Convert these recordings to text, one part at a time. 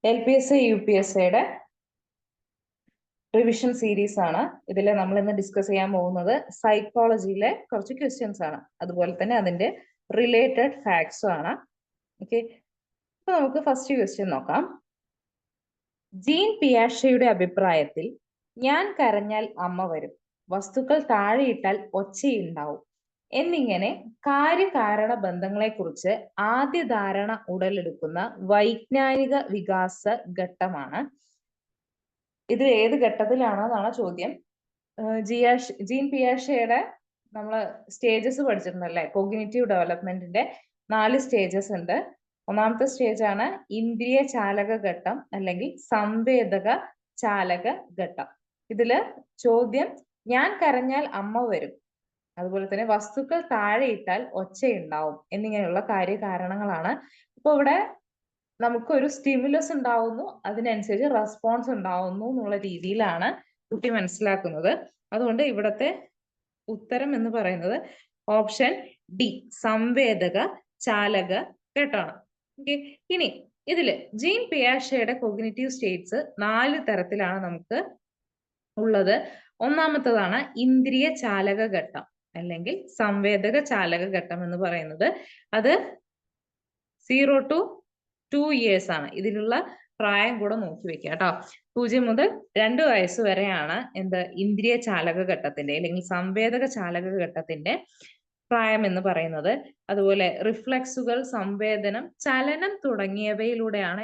LPSA UPSAയുടെ revision series ആണ്. ഇതിൽ നമ്മൾ ഇന്ന് ഡിസ്കസ് ചെയ്യാൻ പോകുന്നത് സൈക്കോളജിയിലെ കുറച്ച് ക്വസ്റ്റ്യൻസ് ആണ്, അതുപോലെ തന്നെ അതിന്റെ റിലേറ്റഡ് ഫാക്ട്സും ആണ്. ഓക്കെ, അപ്പൊ നമുക്ക് ഫസ്റ്റ് ക്വസ്റ്റ്യൻ നോക്കാം. ജീൻ പിയാഷയുടെ അഭിപ്രായത്തിൽ ഞാൻ കരഞ്ഞാൽ അമ്മ വരും, വസ്തുക്കൾ താഴെയിട്ടാൽ ഒച്ചയുണ്ടാവും എന്നിങ്ങനെ കാര്യകാരണ ബന്ധങ്ങളെക്കുറിച്ച് ആദ്യ ധാരണ ഉടലെടുക്കുന്ന വൈജ്ഞാനിക വികാസ ഘട്ടമാണ്. ഇത് ഏത് ഘട്ടത്തിലാണെന്നാണ് ചോദ്യം. ജീൻ പിയാഷയുടെ നമ്മള് സ്റ്റേജസ് പഠിച്ചിട്ടുണ്ടല്ലേ, കോഗ്നിറ്റീവ് ഡെവലപ്മെന്റിന്റെ 4 സ്റ്റേജസ് ഉണ്ട്. ഒന്നാമത്തെ സ്റ്റേജ് ആണ് ഇന്ദ്രിയ ചാലക ഘട്ടം അല്ലെങ്കിൽ സംവേദക ചാലക ഘട്ടം. ഇതില് ചോദ്യം ഞാൻ കരഞ്ഞാൽ അമ്മ വരും, അതുപോലെ തന്നെ വസ്തുക്കൾ താഴെയിട്ടാൽ ഒച്ചയുണ്ടാവും എന്നിങ്ങനെയുള്ള കാര്യകാരണങ്ങളാണ്. ഇപ്പൊ ഇവിടെ നമുക്കൊരു സ്റ്റിമുലസ് ഉണ്ടാവുന്നു, അതിനനുസരിച്ച് റെസ്പോൺസ് ഉണ്ടാവുന്നു എന്നുള്ള രീതിയിലാണ് കുട്ടി മനസ്സിലാക്കുന്നത്. അതുകൊണ്ട് ഇവിടത്തെ ഉത്തരം എന്ന് പറയുന്നത് ഓപ്ഷൻ ഡി, സംവേദക ചാലക ഘട്ടമാണ്. ഓക്കെ, ഇനി ഇതില് ജീൻ പിയാഷയുടെ കോഗ്നിറ്റീവ് സ്റ്റേറ്റ്സ് 4 തരത്തിലാണ് നമുക്ക് ഉള്ളത്. ഒന്നാമത്തതാണ് ഇന്ദ്രിയ ചാലക ഘട്ടം അല്ലെങ്കിൽ സംവേദക ചാലക ഘട്ടം എന്ന് പറയുന്നത്. അത് 0 to 2 years ആണ്. ഇതിലുള്ള പ്രായം കൂടെ നോക്കി വെക്കുക കേട്ടോ. 0 മുതൽ 2 വയസ്സ് വരെയാണ് ഇന്ദ്രിയ ചാലക ഘട്ടത്തിന്റെ അല്ലെങ്കിൽ സംവേദക ചാലക ഘട്ടത്തിന്റെ പ്രായം എന്ന് പറയുന്നത്. അതുപോലെ റിഫ്ലക്സുകൾ, സംവേദനം, ചലനം തുടങ്ങിയവയിലൂടെയാണ്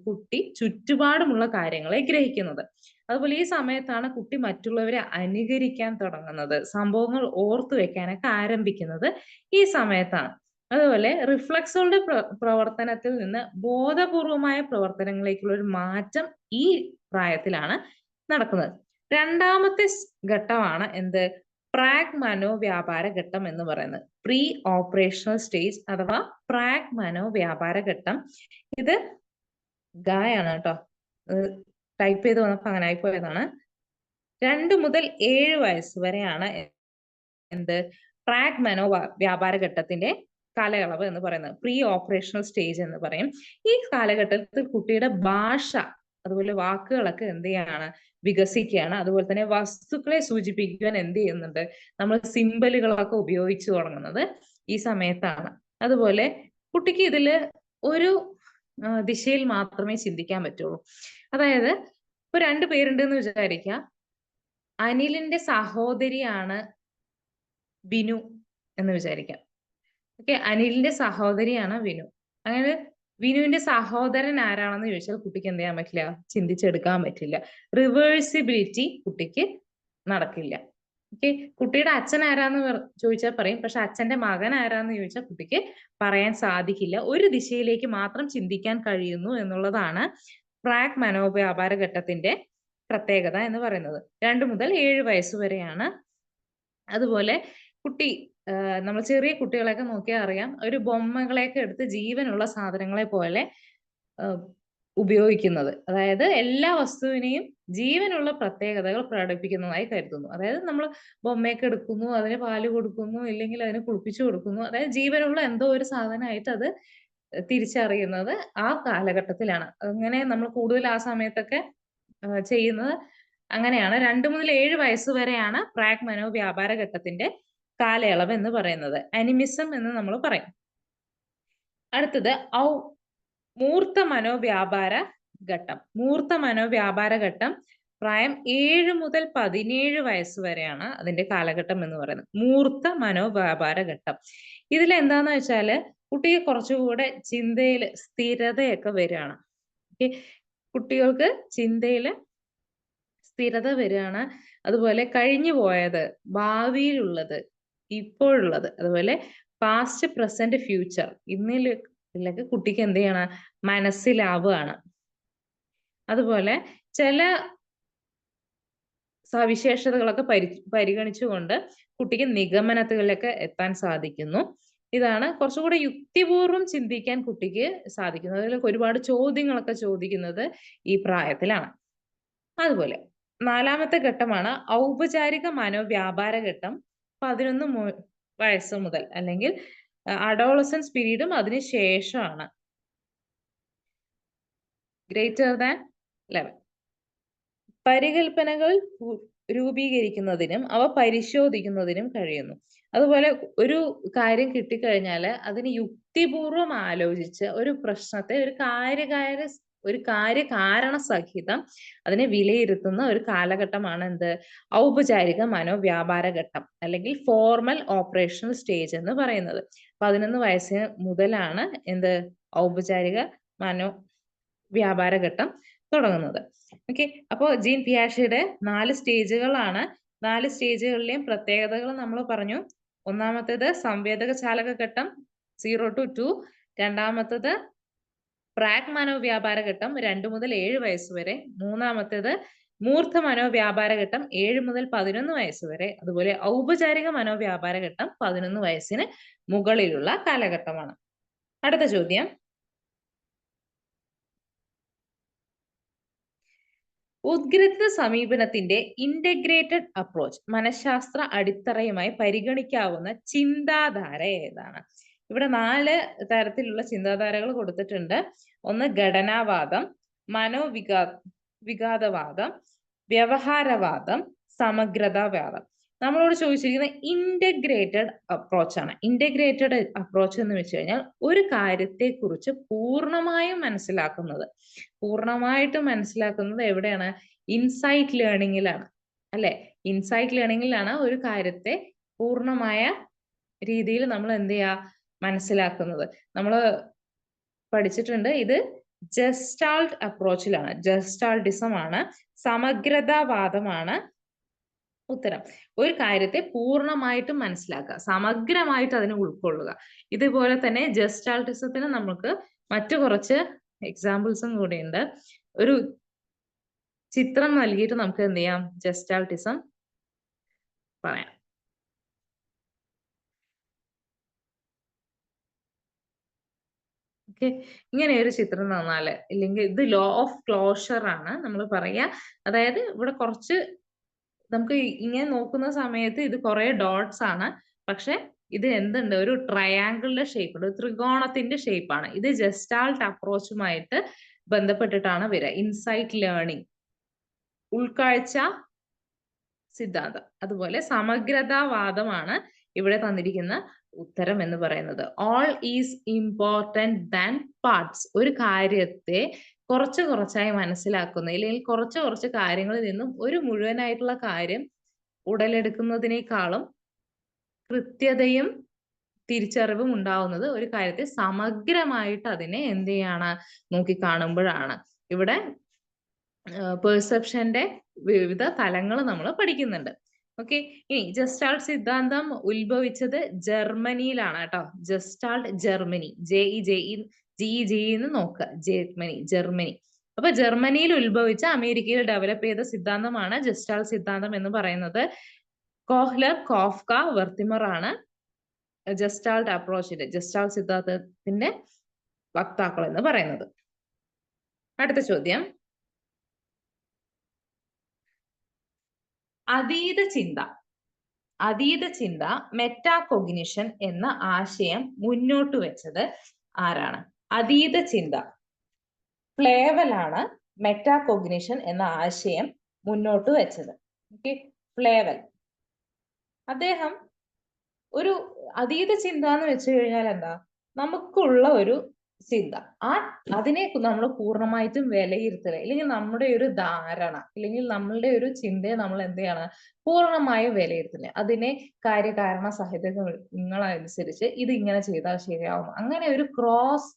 കുട്ടി ചുറ്റുപാടുമുള്ള കാര്യങ്ങളെ ഗ്രഹിക്കുന്നത്. അതുപോലെ ഈ സമയത്താണ് കുട്ടി മറ്റുള്ളവരെ അനുകരിക്കാൻ തുടങ്ങുന്നത്, സംഭവങ്ങൾ ഓർത്തു വെക്കാനൊക്കെ ആരംഭിക്കുന്നത് ഈ സമയത്താണ്. അതുപോലെ റിഫ്ലക്സുകളുടെ പ്രവർത്തനത്തിൽ നിന്ന് ബോധപൂർവമായ പ്രവർത്തനങ്ങളിലേക്കുള്ള ഒരു മാറ്റം ഈ പ്രായത്തിലാണ് നടക്കുന്നത്. രണ്ടാമത്തെ ഘട്ടമാണ് പ്രാഗ് മനോവ്യാപാര ഘട്ടം എന്ന് പറയുന്നത്, പ്രീ ഓപ്പറേഷണൽ സ്റ്റേജ് അഥവാ പ്രാഗ് മനോവ്യാപാര ഘട്ടം. ഇത് ഗായാണ് കേട്ടോ, ടൈപ്പ് ചെയ്ത് വന്നപ്പോ അങ്ങനെ ആയിപ്പോയതാണ്. 2 മുതൽ 7 വയസ്സ് വരെയാണ് പ്രാഗ് മനോവ്യാപാര ഘട്ടത്തിന്റെ കാലയളവ് എന്ന് പറയുന്നത്, പ്രീ ഓപ്പറേഷണൽ സ്റ്റേജ് എന്ന് പറയും. ഈ കാലഘട്ടത്തിൽ കുട്ടിയുടെ ഭാഷ, അതുപോലെ വാക്കുകളൊക്കെ വികസിക്കുകയാണ്. അതുപോലെ തന്നെ വസ്തുക്കളെ സൂചിപ്പിക്കുവാൻ ചെയ്യുന്നുണ്ട്, നമ്മൾ സിംബലുകളൊക്കെ ഉപയോഗിച്ചു തുടങ്ങുന്നത് ഈ സമയത്താണ്. അതുപോലെ കുട്ടിക്ക് ഇതില് ഒരു ദിശയിൽ മാത്രമേ ചിന്തിക്കാൻ പറ്റുള്ളൂ. അതായത് ഇപ്പൊ 2 പേരുണ്ടെന്ന് വിചാരിക്കുക. അനിലിന്റെ സഹോദരിയാണ് വിനു എന്ന് വിചാരിക്കാം. ഓക്കെ, അനിലിന്റെ സഹോദരിയാണ് വിനു. അങ്ങനെ വിനുവിന്റെ സഹോദരൻ ആരാണെന്ന് ചോദിച്ചാൽ കുട്ടിക്ക് എന്ത് ചെയ്യാൻ പറ്റില്ല, ചിന്തിച്ചെടുക്കാൻ പറ്റില്ല. റിവേഴ്സിബിലിറ്റി കുട്ടിക്ക് നടക്കില്ല. ഓക്കെ, കുട്ടിയുടെ അച്ഛൻ ആരാന്ന് ചോദിച്ചാൽ പറയും, പക്ഷെ അച്ഛന്റെ മകൻ ആരാന്ന് ചോദിച്ചാൽ കുട്ടിക്ക് പറയാൻ സാധിക്കില്ല. ഒരു ദിശയിലേക്ക് മാത്രം ചിന്തിക്കാൻ കഴിയുന്നു എന്നുള്ളതാണ് പ്രാഗ് മനോവ്യാപാര ഘട്ടത്തിന്റെ പ്രത്യേകത എന്ന് പറയുന്നത്. 2 മുതൽ 7 വയസ്സ് വരെയാണ്. അതുപോലെ കുട്ടി, നമ്മൾ ചെറിയ കുട്ടികളെയൊക്കെ നോക്കിയാൽ അറിയാം, ഒരു ബൊമ്മകളെയൊക്കെ എടുത്ത് ജീവനുള്ള സാധനങ്ങളെ പോലെ ഉപയോഗിക്കുന്നത്. അതായത് എല്ലാ വസ്തുവിനെയും ജീവനുള്ള പ്രത്യേകതകൾ പ്രകടിപ്പിക്കുന്നതായി കരുതുന്നു. അതായത് നമ്മൾ ബൊമ്മയൊക്കെ എടുക്കുന്നു, അതിന് പാല് കൊടുക്കുന്നു, ഇല്ലെങ്കിൽ അതിന് കുളിപ്പിച്ചു കൊടുക്കുന്നു. അതായത് ജീവനുള്ള എന്തോ ഒരു സാധനമായിട്ട് അത് തിരിച്ചറിയുന്നത് ആ കാലഘട്ടത്തിലാണ്. അങ്ങനെ നമ്മൾ കൂടുതൽ ആ സമയത്തൊക്കെ ചെയ്യുന്നത് അങ്ങനെയാണ്. 2 മുതൽ 7 വയസ്സ് വരെയാണ് പ്രാഗ് മനോവ്യാപാര ഘട്ടത്തിന്റെ കാലയളവ് എന്ന് പറയുന്നത്. അനിമിസം എന്ന് നമ്മൾ പറയും. അടുത്തത് മൂർത്ത മനോവ്യാപാര ഘട്ടം. മൂർത്ത മനോവ്യാപാര ഘട്ടം പ്രായം 7 മുതൽ 17 വയസ്സ് വരെയാണ് അതിന്റെ കാലഘട്ടം എന്ന് പറയുന്നത്. മൂർത്ത മനോവ്യാപാര ഘട്ടം. ഇതിൽ എന്താന്ന് വെച്ചാല് കുട്ടിക്ക് കുറച്ചുകൂടെ ചിന്തയിൽ സ്ഥിരതയൊക്കെ വരികയാണ്. കുട്ടികൾക്ക് ചിന്തയില് സ്ഥിരത വരികയാണ്. അതുപോലെ കഴിഞ്ഞു പോയത്, ഭാവിയിലുള്ളത്, ഇപ്പോഴുള്ളത്, അതുപോലെ പാസ്റ്റ്, പ്രസന്റ്, ഫ്യൂച്ചർ ഇതിലൊക്കെ കുട്ടിക്ക് എന്ത് ചെയ്യണം, മനസ്സിലാവുകയാണ്. അതുപോലെ ചില സവിശേഷതകളൊക്കെ പരിഗണിച്ചുകൊണ്ട് കുട്ടിക്ക് നിഗമനത്തിലൊക്കെ എത്താൻ സാധിക്കുന്നു. ഇതാണ് കുറച്ചുകൂടെ യുക്തിപൂർവ്വം ചിന്തിക്കാൻ കുട്ടിക്ക് സാധിക്കുന്നത്. അതിലൊക്കെ ഒരുപാട് ചോദ്യങ്ങളൊക്കെ ചോദിക്കുന്നത് ഈ പ്രായത്തിലാണ്. അതുപോലെ 4ാമത്തെ ഘട്ടമാണ് ഔപചാരിക മനോവ്യാപാര ഘട്ടം. 11 വയസ്സ് മുതൽ അല്ലെങ്കിൽ അഡോളസൻസ് പീരീഡും അതിന് ശേഷമാണ്. Greater than 11. പരികൽപ്പനകൾ രൂപീകരിക്കുന്നതിനും അവ പരിശോധിക്കുന്നതിനും കഴിയുന്നു. അതുപോലെ ഒരു കാര്യം കിട്ടിക്കഴിഞ്ഞാൽ അതിന് യുക്തിപൂർവം ആലോചിച്ച് ഒരു പ്രശ്നത്തെ ഒരു കാര്യകാരണ സഹിതം അതിനെ വിലയിരുത്തുന്ന ഒരു കാലഘട്ടമാണ് എന്ത്? ഔപചാരിക മനോവ്യാപാര ഘട്ടം അല്ലെങ്കിൽ ഫോർമൽ ഓപ്പറേഷണൽ സ്റ്റേജ് എന്ന് പറയുന്നത്. 11 വയസ്സിന് മുതലാണ് എന്ത്? ഔപചാരിക മനോവ്യാപാര ഘട്ടം തുടങ്ങുന്നത്. ഓക്കെ, അപ്പോൾ ജീൻ പിയാഷെയുടെ 4 സ്റ്റേജുകളാണ്. 4 സ്റ്റേജുകളിലെയും പ്രത്യേകതകൾ നമ്മൾ പറഞ്ഞു. ഒന്നാമത്തേത് സംവേദക ചാലക ഘട്ടം 0 to 2. രണ്ടാമത്തേത് പ്രാക് മനോവ്യാപാര ഘട്ടം 2 മുതൽ 7 വയസ്സ് വരെ. മൂന്നാമത്തേത് മൂർത്ത മനോവ്യാപാര ഘട്ടം 7 മുതൽ 11 വയസ്സ് വരെ. അതുപോലെ ഔപചാരിക മനോവ്യാപാര ഘട്ടം 11 വയസ്സിന് മുകളിലുള്ള കാലഘട്ടമാണ്. അടുത്ത ചോദ്യം, ഉദ്ഗ്രഥ സമീപനത്തിന്റെ ഇന്റഗ്രേറ്റഡ് അപ്രോച്ച് മനഃശാസ്ത്ര അടിത്തറയുമായി പരിഗണിക്കാവുന്ന ചിന്താധാര ഏതാണ്? ഇവിടെ 4 തരത്തിലുള്ള ചിന്താധാരകൾ കൊടുത്തിട്ടുണ്ട്. ഒന്ന് ഘടനാവാദം, വിഘാതവാദം, വ്യവഹാരവാദം, സമഗ്രതാവാദം. നമ്മളോട് ചോദിച്ചിരിക്കുന്ന ഇന്റഗ്രേറ്റഡ് അപ്രോച്ച് ആണ്. ഇന്റഗ്രേറ്റഡ് അപ്രോച്ച് എന്ന് വെച്ച് കഴിഞ്ഞാൽ ഒരു കാര്യത്തെ കുറിച്ച് പൂർണ്ണമായിട്ടും മനസ്സിലാക്കുന്നത് എവിടെയാണ്? ഇൻസൈറ്റ് ലേണിംഗിലാണ്, അല്ലെ? ഇൻസൈറ്റ് ലേണിംഗിലാണ് ഒരു കാര്യത്തെ പൂർണ്ണമായ രീതിയിൽ നമ്മൾ എന്ത് ചെയ്യുക? മനസ്സിലാക്കുന്നത്. നമ്മൾ പഠിച്ചിട്ടുണ്ട്, ഇത് ജസ്റ്റാൾട്ട് അപ്രോച്ചിലാണ്, ജസ്റ്റാൾട്ടിസം ആണ്. സമഗ്രതാവാദമാണ് ഉത്തരം. ഒരു കാര്യത്തെ പൂർണ്ണമായിട്ടും മനസ്സിലാക്കുക, സമഗ്രമായിട്ട് അതിനെ ഉൾക്കൊള്ളുക. ഇതുപോലെ തന്നെ ജസ്റ്റാൾട്ടിസത്തിന് നമുക്ക് മറ്റു കുറച്ച് എക്സാമ്പിൾസും കൂടെ ഉണ്ട്. ഒരു ചിത്രം നൽകിയിട്ട് നമുക്ക് എന്ത് ചെയ്യാം? ജസ്റ്റാൾട്ടിസം പറയാം. ഓക്കെ, ഇങ്ങനെ ഒരു ചിത്രം തന്നാല്, ഇല്ലെങ്കിൽ ഇത് ലോ ഓഫ് ക്ലോഷർ ആണ് നമ്മൾ പറയാ. അതായത് ഇവിടെ കുറച്ച് നമുക്ക് ഇങ്ങനെ നോക്കുന്ന സമയത്ത് ഇത് കുറെ ഡോട്ട്സ് ആണ്, പക്ഷെ ഇത് എന്തുണ്ട്? ഒരു ട്രയാങ്കിളിന്റെ ഷേപ്പ് ഉണ്ട്, ത്രികോണത്തിന്റെ ഷേപ്പ് ആണ്. ഇത് ജസ്റ്റാൾട്ട് അപ്രോച്ചുമായിട്ട് ബന്ധപ്പെട്ടിട്ടാണ് വരിക. ഇൻസൈറ്റ് ലേണിംഗ്, ഉൾക്കാഴ്ച സിദ്ധാന്തം. അതുപോലെ സമഗ്രതാവാദമാണ് ഇവിടെ തന്നിരിക്കുന്ന ഉത്തരം എന്ന് പറയുന്നത്. All is important than parts. ഒരു കാര്യത്തെ കുറച്ച് കുറച്ചായി മനസ്സിലാക്കുന്ന, അല്ലെങ്കിൽ കുറച്ച് കാര്യങ്ങളിൽ നിന്നും ഒരു മുഴുവനായിട്ടുള്ള കാര്യം ഉടലെടുക്കുന്നതിനേക്കാളും കൃത്യതയും തിരിച്ചറിവും ഉണ്ടാവുന്നത് ഒരു കാര്യത്തെ സമഗ്രമായിട്ട് അതിനെ എന്ത് ചെയ്യാണ്? നോക്കിക്കാണുമ്പോഴാണ്. ഇവിടെ പെർസെപ്ഷന്റെ വിവിധ തലങ്ങൾ നമ്മൾ പഠിക്കുന്നുണ്ട്. ഓക്കെ, ഇനി ജസ്റ്റാൾട്ട് സിദ്ധാന്തം ഉത്ഭവിച്ചത് ജർമ്മനിയിലാണ് കേട്ടോ. ജസ്റ്റാൾട്ട് ജർമ്മനി, ജെഇ നോക്കുക, ജർമ്മനി. അപ്പൊ ജർമ്മനിയിൽ ഉത്ഭവിച്ച അമേരിക്കയിൽ ഡെവലപ്പ് ചെയ്ത സിദ്ധാന്തമാണ് ജസ്റ്റാൾട്ട് സിദ്ധാന്തം എന്ന് പറയുന്നത്. കോഹ്ലർ, കോഫ്ക, വെർത്തിമർ ആണ് ജസ്റ്റാൾട്ട് അപ്രോച്ചിന്റെ, ജസ്റ്റാൾട്ട് സിദ്ധാന്തത്തിന്റെ വക്താക്കൾ എന്ന് പറയുന്നത്. അടുത്ത ചോദ്യം, അതീത ചിന്ത മെറ്റാകോഗ്നിഷൻ എന്ന ആശയം മുന്നോട്ട് വെച്ചത് ആരാണ്? അതീത ചിന്ത, ഫ്ലേവലാണ് മെറ്റാകോഗ്നിഷൻ എന്ന ആശയം മുന്നോട്ട് വെച്ചത്. ഓക്കെ, ഫ്ലേവൽ. അദ്ദേഹം ഒരു അതീത ചിന്ത എന്ന് വെച്ച് കഴിഞ്ഞാൽ എന്താ? നമുക്കുള്ള ഒരു ചിന്ത, അതിനെ നമ്മൾ പൂർണ്ണമായിട്ടും വിലയിരുത്തുക, അല്ലെങ്കിൽ നമ്മുടെ ഒരു ധാരണ, അല്ലെങ്കിൽ നമ്മളുടെ ഒരു ചിന്തയെ നമ്മൾ എന്ത് ചെയ്യണം? പൂർണ്ണമായും വിലയിരുത്തുക. അതിനെ കാര്യകാരണ സഹിതങ്ങളനുസരിച്ച് ഇത് ഇങ്ങനെ ചെയ്താൽ ശരിയാവും, അങ്ങനെ ഒരു ക്രോസ്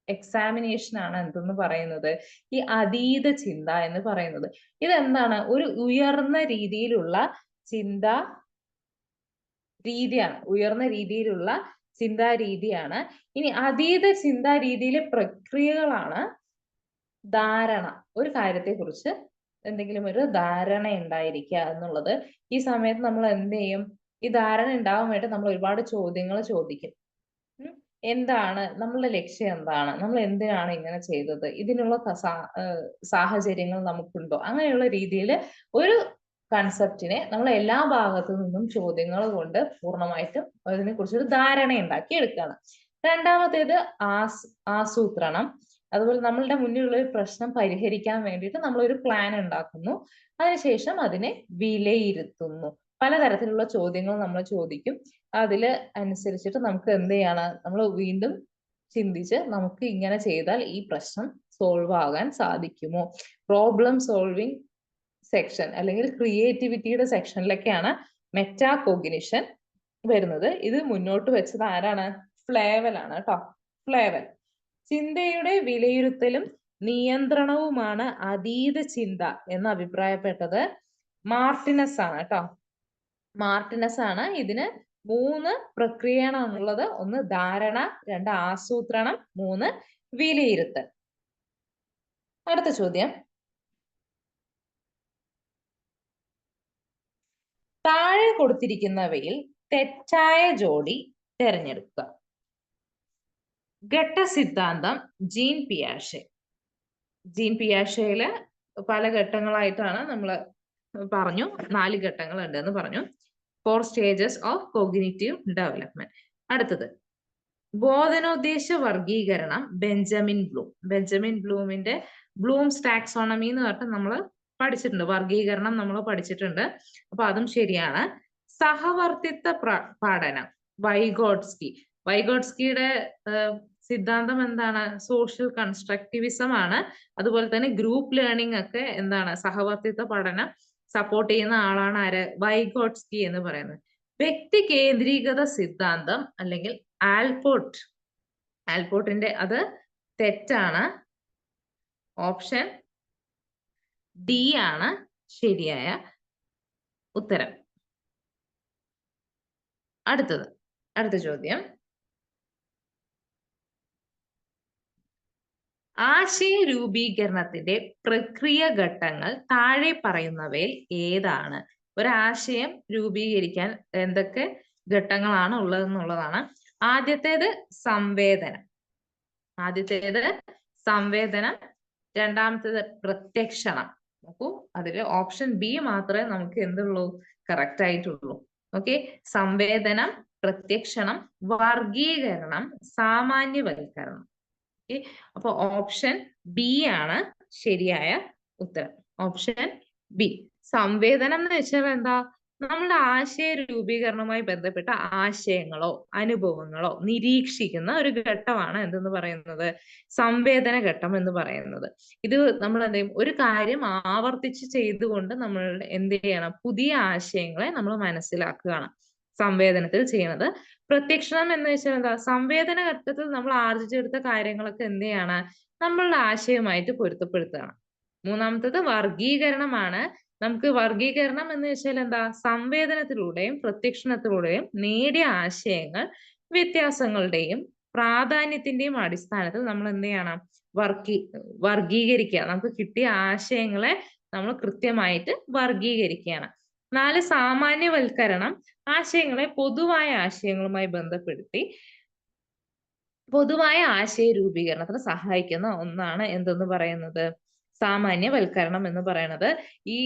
എക്സാമിനേഷൻ ആണ് എന്തെന്ന് പറയുന്നത്? ഈ അതീത ചിന്ത എന്ന് പറയുന്നത്. ഇതെന്താണ്? ഒരു ഉയർന്ന രീതിയിലുള്ള ചിന്താ രീതിയാണ്, ഉയർന്ന രീതിയിലുള്ള ചിന്താ രീതിയാണ്. ഇനി അതീത ചിന്താ രീതിയിലെ പ്രക്രിയകളാണ് ധാരണ. ഒരു കാര്യത്തെ കുറിച്ച് എന്തെങ്കിലും ഒരു ധാരണ ഉണ്ടായിരിക്കുക എന്നുള്ളത്. ഈ സമയത്ത് നമ്മൾ എന്ത് ചെയ്യും? ഈ ധാരണ ഉണ്ടാവാൻ വേണ്ടി നമ്മൾ ഒരുപാട് ചോദ്യങ്ങൾ ചോദിക്കും. എന്താണ് നമ്മളുടെ ലക്ഷ്യം? എന്താണ് നമ്മൾ എന്തിനാണ് ഇങ്ങനെ ചെയ്തത്? ഇതിനുള്ള സാഹചര്യങ്ങൾ നമുക്കുണ്ടോ? അങ്ങനെയുള്ള രീതിയിൽ ഒരു കൺസെപ്റ്റിനെ നമ്മൾ എല്ലാ ഭാഗത്തു നിന്നും ചോദ്യങ്ങൾ കൊണ്ട് പൂർണ്ണമായിട്ടും അതിനെ കുറിച്ചൊരു ധാരണ ഉണ്ടാക്കി എടുക്കുകയാണ്. രണ്ടാമത്തേത് ആസൂത്രണം. അതുപോലെ നമ്മളുടെ മുന്നിലുള്ള ഒരു പ്രശ്നം പരിഹരിക്കാൻ വേണ്ടിയിട്ട് നമ്മളൊരു പ്ലാൻ ഉണ്ടാക്കുന്നു. അതിനുശേഷം അതിനെ വിലയിരുത്തുന്നു. പലതരത്തിലുള്ള ചോദ്യങ്ങൾ നമ്മൾ ചോദിക്കും. അതിൽ അനുസരിച്ചിട്ട് നമുക്ക് എന്ത് ചെയ്യാണ്, നമ്മൾ വീണ്ടും ചിന്തിച്ച് നമുക്ക് ഇങ്ങനെ ചെയ്താൽ ഈ പ്രശ്നം സോൾവ് ആകാൻ സാധിക്കുമോ, പ്രോബ്ലം സോൾവിങ് സെക്ഷൻ അല്ലെങ്കിൽ ക്രിയേറ്റിവിറ്റിയുടെ സെക്ഷനിലൊക്കെയാണ് മെറ്റാ കോഗ്നിഷൻ വരുന്നത്. ഇത് മുന്നോട്ട് വെച്ചത് ആരാണ്? ഫ്ലേവൽ ആണ് കേട്ടോ. ഫ്ലേവൽ. ചിന്തയുടെ വിലയിരുത്തലും നിയന്ത്രണവുമാണ് അതീത ചിന്ത എന്ന് അഭിപ്രായപ്പെട്ടത് മാർട്ടിനസ് ആണ് കേട്ടോ. മാർട്ടിനസ് ആണ്. ഇതിന് 3 പ്രക്രിയയാണ് ഉള്ളത്. 1 ധാരണ, 2 ആസൂത്രണം, 3 വിലയിരുത്തൽ. അടുത്ത ചോദ്യം, താഴെ കൊടുത്തിരിക്കുന്നവയിൽ തെറ്റായ ജോഡി തിരഞ്ഞെടുക്കുക. ഘട്ട സിദ്ധാന്തം ജീൻ പിയാഷെ. ജീൻ പിയാഷയില് പല ഘട്ടങ്ങളായിട്ടാണ് നമ്മൾ പറഞ്ഞു, 4 ഘട്ടങ്ങൾ ഉണ്ടെന്ന് പറഞ്ഞു. 4 സ്റ്റേജസ് ഓഫ് കോഗ്നിറ്റീവ് ഡെവലപ്മെന്റ്. അടുത്തത് ബോധനോദ്ദേശ വർഗീകരണം ബെഞ്ചമിൻ ബ്ലൂം. ബെഞ്ചമിൻ ബ്ലൂമിന്റെ ബ്ലൂംസ് ടാക്സോണമി എന്ന് പറഞ്ഞിട്ട് നമ്മൾ പഠിച്ചിട്ടുണ്ട്. വർഗീകരണം നമ്മൾ പഠിച്ചിട്ടുണ്ട്. അപ്പൊ അതും ശരിയാണ്. സഹവർത്തിത്വ പഠനം വൈഗോട്സ്കി. വൈഗോട്സ്കിയുടെ സിദ്ധാന്തം എന്താണ്? സോഷ്യൽ കൺസ്ട്രക്റ്റിവിസം ആണ്. അതുപോലെ തന്നെ ഗ്രൂപ്പ് ലേണിംഗ് ഒക്കെ എന്താണ്? സഹവർത്തിത്വ പഠനം സപ്പോർട്ട് ചെയ്യുന്ന ആളാണ് ആര്? വൈഗോട്സ്കി എന്ന് പറയുന്നത്. വ്യക്തി കേന്ദ്രീകൃത സിദ്ധാന്തം അല്ലെങ്കിൽ ആൽപോർട്ട്. ആൽപോർട്ടിന്റെ അത് തെറ്റാണ്. ഓപ്ഷൻ ഡി ആണ് ശരിയായ ഉത്തരം. അടുത്ത ചോദ്യം, ആശയ രൂപീകരണത്തിന്റെ പ്രക്രിയ ഘട്ടങ്ങൾ താഴെ പറയുന്നവയിൽ ഏതാണ്? ഒരാശയം രൂപീകരിക്കാൻ എന്തൊക്കെ ഘട്ടങ്ങളാണ് ഉള്ളതെന്നുള്ളതാണ്. ആദ്യത്തേത് സംവേദനം. രണ്ടാമത്തേത് പ്രത്യക്ഷണം. നോക്കൂ, അതിൽ ഓപ്ഷൻ ബി മാത്രമേ നമുക്ക് എന്തുള്ളൂ? കറക്റ്റ് ആയിട്ടുള്ളൂ. ഓക്കെ, സംവേദനം, പ്രത്യക്ഷണം, വർഗീകരണം, സാമാന്യവൽക്കരണം. ഓക്കെ, അപ്പൊ ഓപ്ഷൻ ബി ആണ് ശരിയായ ഉത്തരം. Option B. സംവേദനം എന്ന് വെച്ചാൽ എന്താ? നമ്മളുടെ ആശയ രൂപീകരണവുമായി ബന്ധപ്പെട്ട ആശയങ്ങളോ അനുഭവങ്ങളോ നിരീക്ഷിക്കുന്ന ഒരു ഘട്ടമാണ് എന്തെന്ന് പറയുന്നത്? സംവേദന ഘട്ടം എന്ന് പറയുന്നത്. ഇത് നമ്മൾ എന്ത് ചെയ്യും? ഒരു കാര്യം ആവർത്തിച്ച് ചെയ്തുകൊണ്ട് നമ്മൾ എന്ത് ചെയ്യണം? പുതിയ ആശയങ്ങളെ നമ്മൾ മനസ്സിലാക്കുകയാണ് സംവേദനത്തിൽ ചെയ്യുന്നത്. പ്രത്യക്ഷണം എന്ന് വെച്ചാൽ എന്താ? സംവേദന ഘട്ടത്തിൽ നമ്മൾ ആർജിച്ചെടുത്ത കാര്യങ്ങളൊക്കെ എന്ത് ചെയ്യാണ്? നമ്മളുടെ ആശയമായിട്ട് പൊരുത്തപ്പെടുത്തുകയാണ്. മൂന്നാമത്തത് വർഗീകരണമാണ്. നമുക്ക് വർഗീകരണം എന്ന് വെച്ചാൽ എന്താ? സംവേദനത്തിലൂടെയും പ്രത്യക്ഷണത്തിലൂടെയും നേടിയ ആശയങ്ങൾ വ്യത്യാസങ്ങളുടെയും പ്രാധാന്യത്തിന്റെയും അടിസ്ഥാനത്തിൽ നമ്മൾ എന്ത് ചെയ്യണം? വർഗീകരിക്കുക. നമുക്ക് കിട്ടിയ ആശയങ്ങളെ നമ്മൾ കൃത്യമായിട്ട് വർഗീകരിക്കുകയാണ്. 4 സാമാന്യവൽക്കരണം. ആശയങ്ങളെ പൊതുവായ ആശയങ്ങളുമായി ബന്ധപ്പെടുത്തി പൊതുവായ ആശയ രൂപീകരണത്തിന് സഹായിക്കുന്ന ഒന്നാണ് എന്തെന്ന് പറയുന്നത്? സാമാന്യവൽക്കരണം എന്ന് പറയുന്നത്. ഈ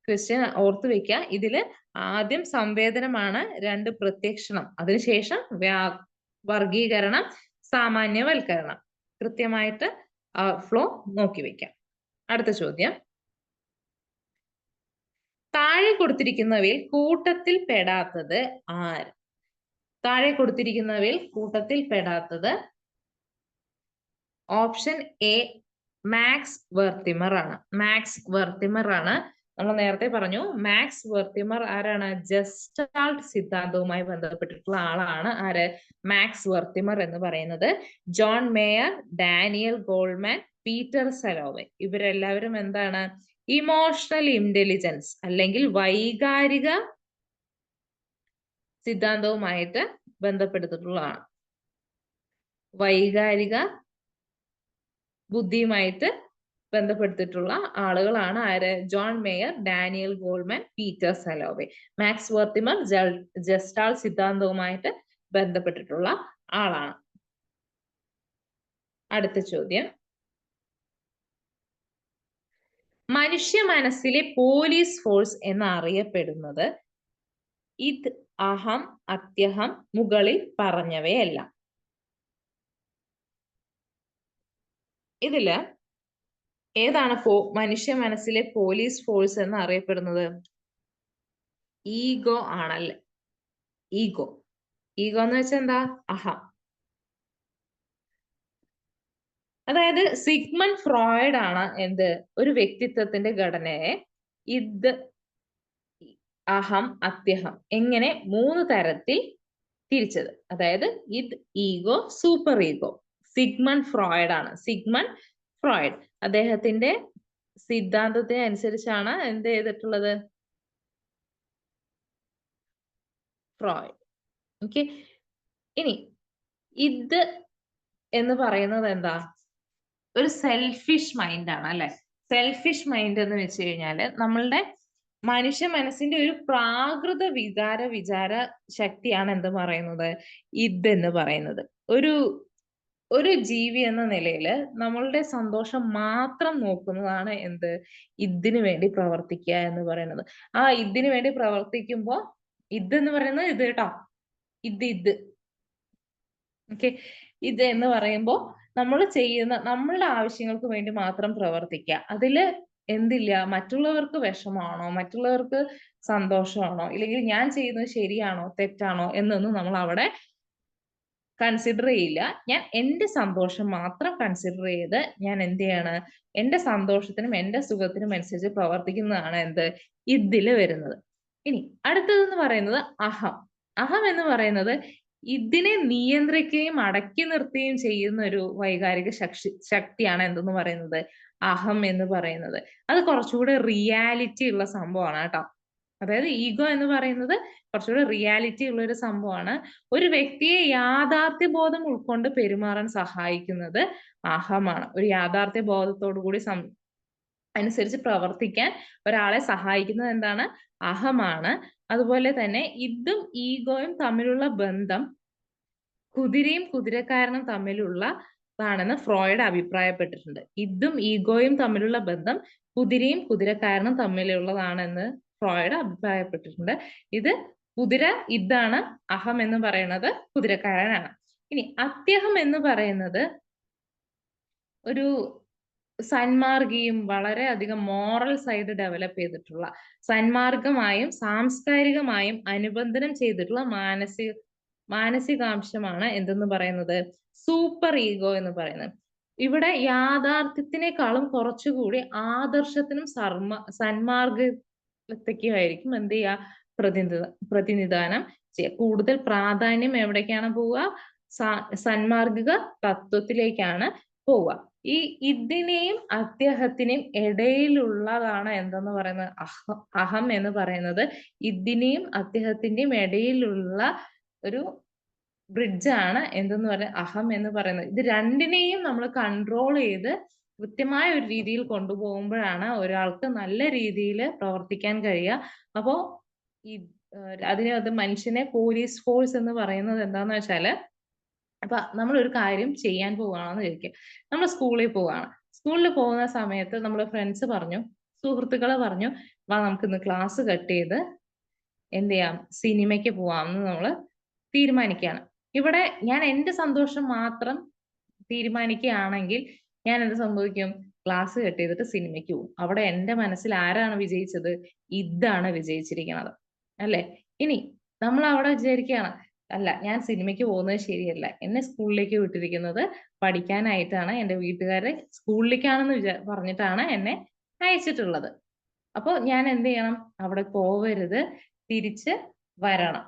ക്വസ്റ്റ്യൻ ഓർത്തു വെക്കുക. ഇതില് ആദ്യം സംവേദനമാണ്, 2 പ്രത്യക്ഷണം, അതിനുശേഷം വർഗീകരണം, സാമാന്യവൽക്കരണം. കൃത്യമായിട്ട് ഫ്ലോ നോക്കി വെക്കാം. അടുത്ത ചോദ്യം, താഴെ കൊടുത്തിരിക്കുന്നവയിൽ കൂട്ടത്തിൽ പെടാത്തത് ആര്? താഴെ കൊടുത്തിരിക്കുന്നവയിൽ കൂട്ടത്തിൽ പെടാത്തത് ഓപ്ഷൻ എ മാക്സ് വെർത്തിമർ ആണ്. മാക്സ് വെർത്തിമർ ആണ്. നമ്മൾ നേരത്തെ പറഞ്ഞു മാക്സ് വെർത്തിമർ ആരാണ്? ജസ്റ്റാൾട്ട് സിദ്ധാന്തവുമായി ബന്ധപ്പെട്ടിട്ടുള്ള ആളാണ്. ആര്? മാക്സ് വെർത്തിമർ എന്ന് പറയുന്നത്. John Mayer, Daniel Goleman, Peter Salovey ഇവരെല്ലാവരും എന്താണ്? ഇമോഷണൽ ഇന്റലിജൻസ് അല്ലെങ്കിൽ വൈകാരിക സിദ്ധാന്തവുമായിട്ട് ബന്ധപ്പെടുത്തിട്ടുള്ളതാണ്. വൈകാരിക ബുദ്ധിയുമായിട്ട് ബന്ധപ്പെടുത്തിയിട്ടുള്ള ആളുകളാണ് ആര്? John Mayer, Daniel Goleman, Peter Salovey. Max Wertheimer gestalt സിദ്ധാന്തവുമായിട്ട് ബന്ധപ്പെട്ടിട്ടുള്ള ആളാണ്. അടുത്ത ചോദ്യം, മനുഷ്യ മനസ്സിലെ പോലീസ് ഫോഴ്സ് എന്നറിയപ്പെടുന്നത് ഇത്, അഹം, അത്യഹം, മുകളിൽ പറഞ്ഞവയെല്ലാം. ഇതില് ഏതാണ് മനുഷ്യ മനസ്സിലെ പോലീസ് ഫോഴ്സ് എന്ന് അറിയപ്പെടുന്നത്? ഈഗോ ആണല്ലേ. ഈഗോ എന്ന് വെച്ചാൽ എന്താ? അഹം. അതായത് സിഗ്മണ്ട് ഫ്രോയിഡ് ആണ് എന്ത് ഒരു വ്യക്തിത്വത്തിന്റെ ഘടനയെ ഇത്, അഹം, അത്യഹം എങ്ങനെ 3 തരത്തിൽ തിരിച്ചത്. അതായത് ഇത്, ego, super ego. Sigmund Freud ആണ്. സിഗ്മണ്ട് ഫ്രോയിഡ് അദ്ദേഹത്തിന്റെ സിദ്ധാന്തത്തിന് അനുസരിച്ചാണ് എന്ത് ചെയ്തിട്ടുള്ളത്? ഫ്രോയിഡ്. ഓക്കെ. ഇനി ഇത് എന്ന് പറയുന്നത് എന്താ? ഒരു സെൽഫിഷ് മൈൻഡ് ആണ് അല്ലെ. സെൽഫിഷ് മൈൻഡ് എന്ന് വെച്ച് കഴിഞ്ഞാല് നമ്മളുടെ മനുഷ്യ മനസ്സിന്റെ ഒരു പ്രാകൃത വിചാര ശക്തിയാണ് എന്ത് പറയുന്നത്? ഇതെന്ന് പറയുന്നത്. ഒരു ജീവി എന്ന നിലയിൽ നമ്മളുടെ സന്തോഷം മാത്രം നോക്കുന്നതാണ് എന്ത്? ഇതിനു വേണ്ടി പ്രവർത്തിക്കുക എന്ന് പറയുന്നത്. ആ ഇതിനു വേണ്ടി പ്രവർത്തിക്കുമ്പോ ഇതെന്ന് പറയുന്നത് ഇത് കേട്ടോ. ഇത് ഓക്കെ. ഇത് എന്ന് പറയുമ്പോ നമ്മൾ ചെയ്യുന്ന നമ്മളുടെ ആവശ്യങ്ങൾക്ക് വേണ്ടി മാത്രം പ്രവർത്തിക്കുക. അതില് എന്തില്ല, മറ്റുള്ളവർക്ക് വിഷമാണോ, മറ്റുള്ളവർക്ക് സന്തോഷമാണോ, ഇല്ലെങ്കിൽ ഞാൻ ചെയ്യുന്നത് ശരിയാണോ തെറ്റാണോ എന്നൊന്നും നമ്മൾ അവിടെ കൺസിഡർ ചെയ്യില്ല. ഞാൻ എന്റെ സന്തോഷം മാത്രം കൺസിഡർ ചെയ്ത് ഞാൻ എന്ത് ചെയ്യാണ്? എന്റെ സന്തോഷത്തിനും എന്റെ സുഖത്തിനും അനുസരിച്ച് പ്രവർത്തിക്കുന്നതാണ് എന്ത്? ഇതില് വരുന്നത്. ഇനി അടുത്തതെന്ന് പറയുന്നത് അഹം. അഹം എന്ന് പറയുന്നത് ഇതിനെ നിയന്ത്രിക്കുകയും അടക്കി നിർത്തുകയും ചെയ്യുന്ന ഒരു വൈകാരിക ശക്തിയാണ് എന്തെന്ന് പറയുന്നത്? അഹം എന്ന് പറയുന്നത്. അത് കുറച്ചുകൂടെ റിയാലിറ്റി ഉള്ള സംഭവമാണ് കേട്ടോ. അതായത് ഈഗോ എന്ന് പറയുന്നത് കുറച്ചുകൂടെ റിയാലിറ്റി ഉള്ള ഒരു സംഭവമാണ്. ഒരു വ്യക്തിയെ യാഥാർത്ഥ്യ ബോധം ഉൾക്കൊണ്ട് പെരുമാറാൻ സഹായിക്കുന്നത് അഹമാണ്. ഒരു യാഥാർത്ഥ്യ ബോധത്തോടു കൂടി അനുസരിച്ച് പ്രവർത്തിക്കാൻ ഒരാളെ സഹായിക്കുന്നത് എന്താണ്? അഹമാണ്. അതുപോലെ തന്നെ ഇതും ഈഗോയും തമ്മിലുള്ള ബന്ധം കുതിരയും കുതിരക്കാരനും തമ്മിലുള്ളതാണെന്ന് ഫ്രോയിഡ് അഭിപ്രായപ്പെട്ടിട്ടുണ്ട്. ഇതും ഈഗോയും തമ്മിലുള്ള ബന്ധം കുതിരയും കുതിരക്കാരനും തമ്മിലുള്ളതാണെന്ന് ഫ്രോയിഡ് അഭിപ്രായപ്പെട്ടിട്ടുണ്ട്. ഇത് കുതിര ഇതാണ്, അഹം എന്ന് പറയുന്നത് കുതിരക്കാരനാണ്. ഇനി അത്യഹം എന്ന് പറയുന്നത് ഒരു സന്മാർഗിയും വളരെയധികം മോറൽ സൈഡ് ഡെവലപ്പ് ചെയ്തിട്ടുള്ള, സന്മാർഗമായും സാംസ്കാരികമായും അനുബന്ധനം ചെയ്തിട്ടുള്ള മാനസികാംശമാണ് എന്തെന്ന് പറയുന്നത്? സൂപ്പർ ഈഗോ എന്ന് പറയുന്നത്. ഇവിടെ യാഥാർത്ഥ്യത്തിനേക്കാളും കുറച്ചുകൂടി ആദർശത്തിനും സന്മാർഗത്തെക്കുമായിരിക്കും എന്ത് ചെയ്യുക? പ്രതിനിധാനം ചെയ്യുക. കൂടുതൽ പ്രാധാന്യം എവിടേക്കാണ് പോവുക? സന്മാർഗിക തത്വത്തിലേക്കാണ് പോവുക. ഈ ഇതിനെയും അത്യഹത്തിനെയും ഇടയിലുള്ളതാണ് എന്തെന്ന് പറയുന്നത്? അഹം എന്ന് പറയുന്നത് ഇതിനെയും അത്യഹത്തിന്റെയും ഇടയിലുള്ള ഒരു ബ്രിഡ്ജാണ് എന്തെന്ന് പറയുന്നത്? അഹം എന്ന് പറയുന്നത്. ഇത് രണ്ടിനെയും നമ്മൾ കൺട്രോൾ ചെയ്ത് കൃത്യമായ ഒരു രീതിയിൽ കൊണ്ടുപോകുമ്പോഴാണ് ഒരാൾക്ക് നല്ല രീതിയിൽ പ്രവർത്തിക്കാൻ കഴിയുക. അപ്പോ അത് മനുഷ്യനെ പോലീസ് ഫോഴ്സ് എന്ന് പറയുന്നത് എന്താന്ന് വെച്ചാല്, അപ്പൊ നമ്മൾ ഒരു കാര്യം ചെയ്യാൻ പോവുകയാണെന്ന് വിചാരിക്കുക. നമ്മൾ സ്കൂളിൽ പോവുകയാണ്. സ്കൂളിൽ പോകുന്ന സമയത്ത് നമ്മൾ ഫ്രണ്ട്സ് പറഞ്ഞു, സുഹൃത്തുക്കളെ പറഞ്ഞു, വാ നമുക്ക് ഇന്ന് ക്ലാസ് കട്ട് ചെയ്ത് എന്ത് ചെയ്യാം? സിനിമയ്ക്ക് പോവാമെന്ന് നമ്മൾ തീരുമാനിക്കുകയാണ്. ഇവിടെ ഞാൻ എന്റെ സന്തോഷം മാത്രം തീരുമാനിക്കുകയാണെങ്കിൽ ഞാൻ എന്ത് സംഭവിക്കും? ക്ലാസ് കട്ട് ചെയ്തിട്ട് സിനിമയ്ക്ക് പോകും. അവിടെ എന്റെ മനസ്സിൽ ആരാണ് വിജയിച്ചത്? ഇതാണ് വിജയിച്ചിരിക്കുന്നത് അല്ലെ. ഇനി നമ്മൾ അവിടെ വിചാരിക്കുകയാണ്, അല്ല ഞാൻ സിനിമയ്ക്ക് പോകുന്നത് ശരിയല്ല, എന്നെ സ്കൂളിലേക്ക് വിട്ടിരിക്കുന്നത് പഠിക്കാനായിട്ടാണ്, എന്റെ വീട്ടുകാരെ സ്കൂളിലേക്കാണെന്ന് പറഞ്ഞിട്ടാണ് എന്നെ അയച്ചിട്ടുള്ളത്. അപ്പൊ ഞാൻ എന്ത് ചെയ്യണം? അവിടെ പോവരുത്, തിരിച്ച് വരണം,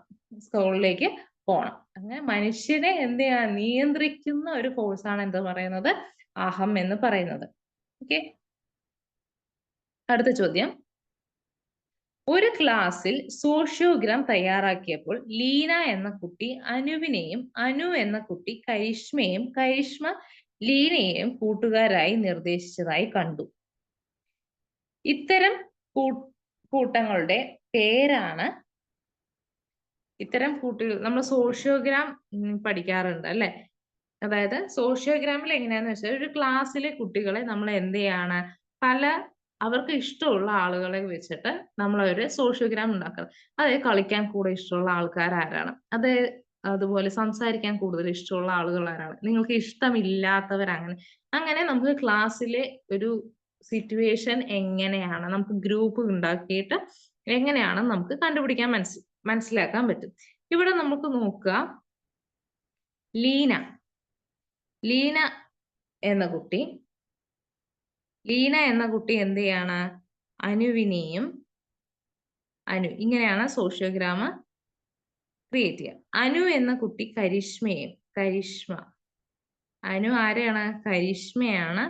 സ്കൂളിലേക്ക് പോണം. അങ്ങനെ മനുഷ്യനെ എന്ത് ചെയ്യാൻ നിയന്ത്രിക്കുന്ന ഒരു ഫോഴ്സാണ് എന്ത് പറയുന്നത്? അഹം എന്ന് പറയുന്നത്. ഓക്കെ. അടുത്ത ചോദ്യം. ഒരു ക്ലാസ്സിൽ സോഷ്യോഗ്രാം തയ്യാറാക്കിയപ്പോൾ ലീന എന്ന കുട്ടി അനുവിനെയും അനു എന്ന കുട്ടി കരിഷ്മയെയും കരിഷ്മ ലീനയെയും കൂട്ടുകാരായി നിർദ്ദേശിച്ചതായി കണ്ടു. ഇത്തരം കൂട്ടങ്ങളുടെ പേരാണ്, ഇത്തരം കൂട്ടുകൾ നമ്മൾ സോഷ്യോഗ്രാം പഠിക്കാറുണ്ട് അല്ലെ. അതായത് സോഷ്യോഗ്രാമിൽ എങ്ങനെയാന്ന് വെച്ചാൽ ഒരു ക്ലാസ്സിലെ കുട്ടികളെ നമ്മൾ എന്ത് ചെയ്യാണ്? അവർക്ക് ഇഷ്ടമുള്ള ആളുകളെ വെച്ചിട്ട് നമ്മൾ ഒരു സോഷ്യോഗ്രാം ഉണ്ടാക്കുന്നത്. അതായത് കളിക്കാൻ കൂടെ ഇഷ്ടമുള്ള ആൾക്കാർ ആരാണ്? അത് അതുപോലെ സംസാരിക്കാൻ കൂടുതൽ ഇഷ്ടമുള്ള ആളുകൾ ആരാണ്, നിങ്ങൾക്ക് ഇഷ്ടമില്ലാത്തവർ, അങ്ങനെ നമുക്ക് ക്ലാസ്സിലെ ഒരു സിറ്റുവേഷൻ എങ്ങനെയാണ്, നമുക്ക് ഗ്രൂപ്പ് ഉണ്ടാക്കിയിട്ട് എങ്ങനെയാണ് നമുക്ക് കണ്ടുപിടിക്കാൻ മനസ്സിലാക്കാൻ പറ്റും. ഇവിടെ നമുക്ക് നോക്കുക, ലീന എന്ന കുട്ടി എന്ത് ചെയ്യാണ്, അനുവിനെയും ഇങ്ങനെയാണ് സോഷ്യോഗ്രാം ക്രിയേറ്റ് ചെയ്യുക. അനു എന്ന കുട്ടി അനു ആരെയാണ്, കരിഷ്മയാണ്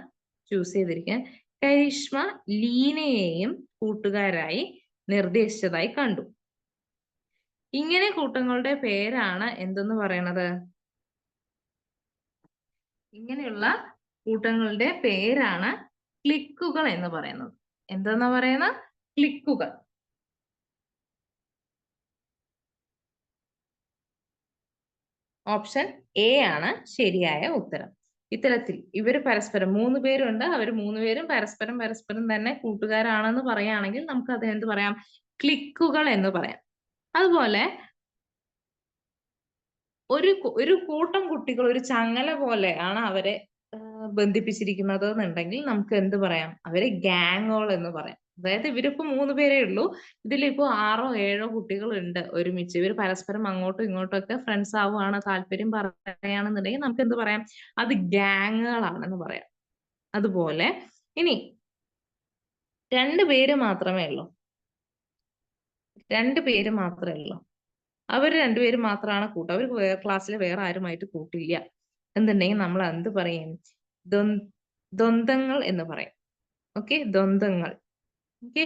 ചൂസ് ചെയ്തിരിക്കുന്നത്. കരിഷ്മ ലീനയെയും കൂട്ടുകാരായി നിർദ്ദേശിച്ചതായി കണ്ടു. ഇങ്ങനെ കൂട്ടങ്ങളുടെ പേരാണ് എന്തെന്ന് പറയണത്, ഇങ്ങനെയുള്ള കൂട്ടങ്ങളുടെ പേരാണ് ക്ലിക്കുകൾ എന്ന് പറയുന്നത്. എന്തെന്നാ പറയുന്ന, ക്ലിക്കുകൾ. ഓപ്ഷൻ എ ആണ് ശരിയായ ഉത്തരം. ഇത്തരത്തിൽ ഇവർ പരസ്പരം 3 പേരുണ്ട്, അവർ 3 പേരും പരസ്പരം തന്നെ കൂട്ടുകാരാണെന്ന് പറയുകയാണെങ്കിൽ നമുക്ക് അത് എന്ത് പറയാം, ക്ലിക്കുകൾ എന്ന് പറയാം. അതുപോലെ ഒരു കൂട്ടം കുട്ടികൾ ഒരു ചങ്ങല പോലെയാണ് അവരെ ബന്ധിപ്പിച്ചിരിക്കുന്നത് എന്നുണ്ടെങ്കിൽ നമുക്ക് എന്ത് പറയാം, അവരെ ഗ്യാങ്ങുകൾ എന്ന് പറയാം. അതായത് ഇവരിപ്പോ 3 പേരേ ഉള്ളൂ, ഇതിലിപ്പോ 6ഓ 7ഓ കുട്ടികൾ ഉണ്ട് ഒരുമിച്ച്, ഇവർ പരസ്പരം അങ്ങോട്ടും ഇങ്ങോട്ടും ഒക്കെ ഫ്രണ്ട്സ് ആവുകയാണ്, താല്പര്യം പറയുകയാണെന്നുണ്ടെങ്കിൽ നമുക്ക് എന്ത് പറയാം, അത് ഗ്യാങ്ങുകളാണെന്ന് പറയാം. അതുപോലെ ഇനി 2 പേര് മാത്രമേ ഉള്ളൂ, അവർ 2 പേര് മാത്രമാണ് കൂട്ടുക, അവർ ക്ലാസ്സിൽ വേറെ ആരുമായിട്ട് കൂട്ടില്ല എന്നുണ്ടെങ്കിൽ നമ്മൾ എന്ത് പറയും, ദ്വന്ദ്ങ്ങൾ എന്ന് പറയും. ഓക്കെ, ദ്വന്ദ്ങ്ങൾ. ഓക്കെ,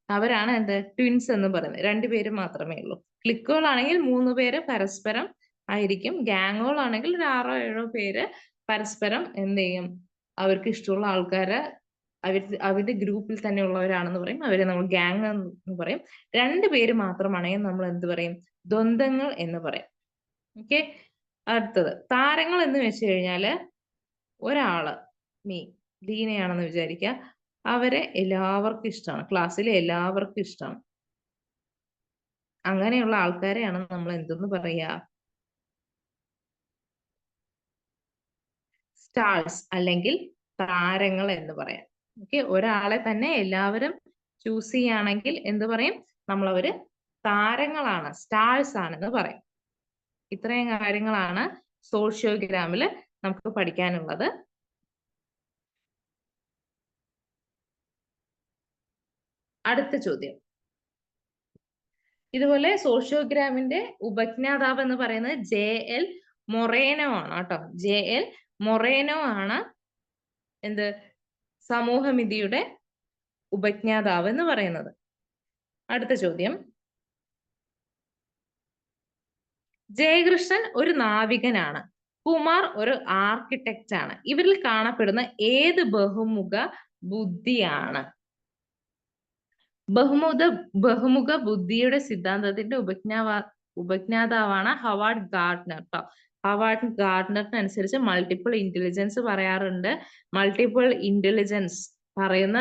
അവരാണ് എന്ത്, ട്വിൻസ് എന്ന് പറയുന്നത്. 2 പേര് മാത്രമേ ഉള്ളൂ. ക്ലിക്കുകളാണെങ്കിൽ 3 പേര് പരസ്പരം ആയിരിക്കും. ഗ്യാങ്ങുകളാണെങ്കിൽ ഒരു 6ഓ 7ഓ പേര് പരസ്പരം എന്ത് ചെയ്യും, അവർക്ക് ഇഷ്ടമുള്ള ആൾക്കാരെ അവരുടെ ഗ്രൂപ്പിൽ തന്നെ ഉള്ളവരാണെന്ന് പറയും, അവരെ നമ്മൾ ഗ്യാങ് എന്ന് പറയും. 2 പേര് മാത്രമാണെങ്കിൽ നമ്മൾ എന്ത് പറയും, ദ്വന്ദ്ങ്ങൾ എന്ന് പറയും. ഓക്കെ, അടുത്തത് താരങ്ങൾ എന്ന് വെച്ച് കഴിഞ്ഞാല് ഒരാള് ലീനയാണെന്ന് വിചാരിക്കുക, അവരെ എല്ലാവർക്കും ഇഷ്ടമാണ്, ക്ലാസ്സിലെ എല്ലാവർക്കും ഇഷ്ടമാണ്. അങ്ങനെയുള്ള ആൾക്കാരെയാണ് നമ്മൾ എന്തെന്ന് പറയാ, സ്റ്റാർസ് അല്ലെങ്കിൽ താരങ്ങൾ എന്ന് പറയാം. ഓക്കെ, ഒരാളെ തന്നെ എല്ലാവരും ചൂസ് ചെയ്യുകയാണെങ്കിൽ എന്ത് പറയും, നമ്മളവര് താരങ്ങളാണ്, സ്റ്റാർസ് ആണെന്ന് പറയും. ഇത്രയും കാര്യങ്ങളാണ് സോഷ്യോഗ്രാമിൽ നമുക്ക് പഠിക്കാനുള്ളത്. അടുത്ത ചോദ്യം, ഇതുപോലെ സോഷ്യോഗ്രാമിന്റെ ഉപജ്ഞാതാവ് എന്ന് പറയുന്നത് JL മൊറേനോ ആണ് കേട്ടോ. JL മൊറേനോ ആണ് എന്ത്, സമൂഹമിതിയുടെ ഉപജ്ഞാതാവ് എന്ന് പറയുന്നത്. അടുത്ത ചോദ്യം, ജയകൃഷ്ണൻ ഒരു നാവികനാണ്, കുമാർ ഒരു ആർക്കിടെക്റ്റ് ആണ്, ഇവരിൽ കാണപ്പെടുന്ന ഏത് ബഹുമുഖ ബുദ്ധിയാണ്? ബഹുമുഖ ബുദ്ധിയുടെ സിദ്ധാന്തത്തിന്റെ ഉപജ്ഞാതാവാണ് ഹവാർഡ് ഗാർഡ്നർ കേട്ടോ. ഹവാർഡ് ഗാർഡ്നറിനനുസരിച്ച് മൾട്ടിപ്പിൾ ഇന്റലിജൻസ് പറയാറുണ്ട്. മൾട്ടിപ്പിൾ ഇന്റലിജൻസ് പറയുന്ന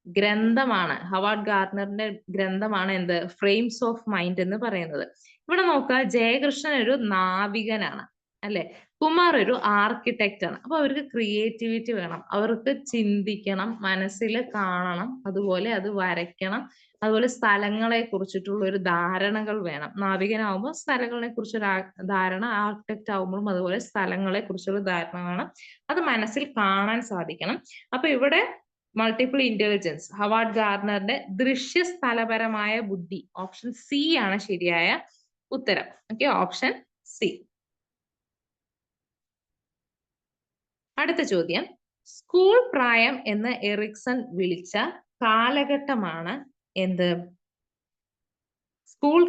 ഗ്രന്ഥമാണ്, ഹവാർഡ് ഗാർഡ്നറിന്റെ ഗ്രന്ഥമാണ് എന്ത്, ഫ്രെയിംസ് ഓഫ് മൈൻഡ് എന്ന് പറയുന്നത്. ഇവിടെ നോക്കുക, ജയകൃഷ്ണൻ ഒരു നാവികനാണ് അല്ലെ, കുമാർ ഒരു ആർക്കിടെക്റ്റ് ആണ്. അപ്പൊ അവർക്ക് ക്രിയേറ്റിവിറ്റി വേണം, അവർക്ക് ചിന്തിക്കണം, മനസ്സിൽ കാണണം, അതുപോലെ അത് വരയ്ക്കണം, അതുപോലെ സ്ഥലങ്ങളെ കുറിച്ചിട്ടുള്ള ഒരു ധാരണകൾ വേണം. നാവികനാവുമ്പോൾ സ്ഥലങ്ങളെ കുറിച്ചൊരു ധാരണ, ആർക്കിടെക്റ്റ് ആവുമ്പോഴും അതുപോലെ സ്ഥലങ്ങളെ കുറിച്ചുള്ള ധാരണ വേണം, അത് മനസ്സിൽ കാണാൻ സാധിക്കണം. അപ്പൊ ഇവിടെ മൾട്ടിപ്പിൾ ഇന്റലിജൻസ്, ഹവാർഡ് ഗാർഡനറിന്റെ ദൃശ്യസ്ഥലപരമായ ബുദ്ധി, ഓപ്ഷൻ സി ആണ് ശരിയായ ഉത്തരം. Okay, option C. അടുത്ത ചോദ്യം, സ്കൂൾ പ്രായം എന്ന് എറിക്സൺ വിളിച്ച കാലഘട്ടമാണ് എന്ത്? സ്കൂൾ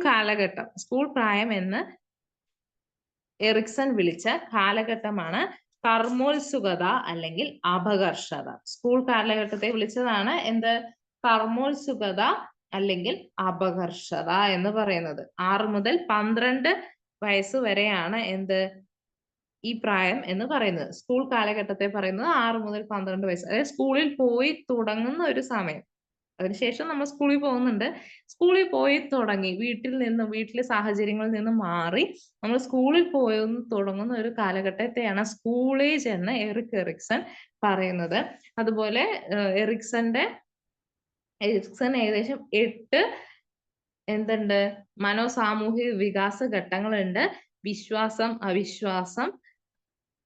പ്രായം എന്ന് എറിക്സൺ വിളിച്ച കാലഘട്ടമാണ് കർമ്മോത്സുകത അല്ലെങ്കിൽ അപകർഷത. സ്കൂൾ കാലഘട്ടത്തെ വിളിച്ചതാണ് എന്ത്, കർമ്മോത്സുകത അല്ലെങ്കിൽ അപകർഷത എന്ന് പറയുന്നത്. 6 മുതൽ 12 വയസ്സ് വരെയാണ് എന്ത്, ഈ പ്രായം എന്ന് പറയുന്നത്. സ്കൂൾ കാലഘട്ടത്തെ പറയുന്നത് 6 മുതൽ 12 വയസ്സ്, അതായത് സ്കൂളിൽ പോയി തുടങ്ങുന്ന ഒരു സമയം. അതിനുശേഷം നമ്മൾ സ്കൂളിൽ പോകുന്നുണ്ട്. സ്കൂളിൽ പോയി തുടങ്ങി വീട്ടിലെ സാഹചര്യങ്ങളിൽ നിന്ന് മാറി നമ്മൾ സ്കൂളിൽ പോയി തുടങ്ങുന്ന ഒരു കാലഘട്ടത്തെയാണ് സ്കൂൾ ഏജ് എന്ന് എറിക്സൺ പറയുന്നത്. അതുപോലെ എറിക്സൺ ഏകദേശം 8 എന്തുണ്ട് മനോസാമൂഹിക വികാസ ഘട്ടങ്ങളുണ്ട്. വിശ്വാസം, അവിശ്വാസം,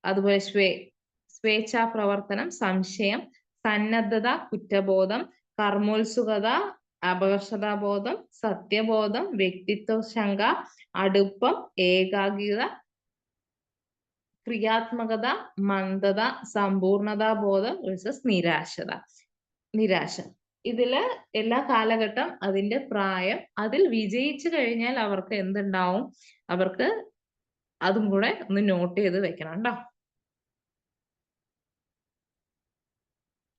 അതുപോലെ സ്വേച്ഛാ പ്രവർത്തനം, സംശയം, സന്നദ്ധത, കുറ്റബോധം, കർമ്മോത്സുകത, അപകർഷതാബോധം, സത്യബോധം, വ്യക്തിത്വ ശങ്ക, അടുപ്പം, ഏകാഗ്രത, ക്രിയാത്മകത, മന്ദത, സമ്പൂർണതാബോധം വേഴ്സസ് നിരാശ. ഇതില് എല്ലാ കാലഘട്ടം, അതിന്റെ പ്രായം, അതിൽ വിജയിച്ചു കഴിഞ്ഞാൽ അവർക്ക് എന്തുണ്ടാവും, അവർക്ക് അതും കൂടെ ഒന്ന് നോട്ട് ചെയ്ത് വെക്കണം കേട്ടോ.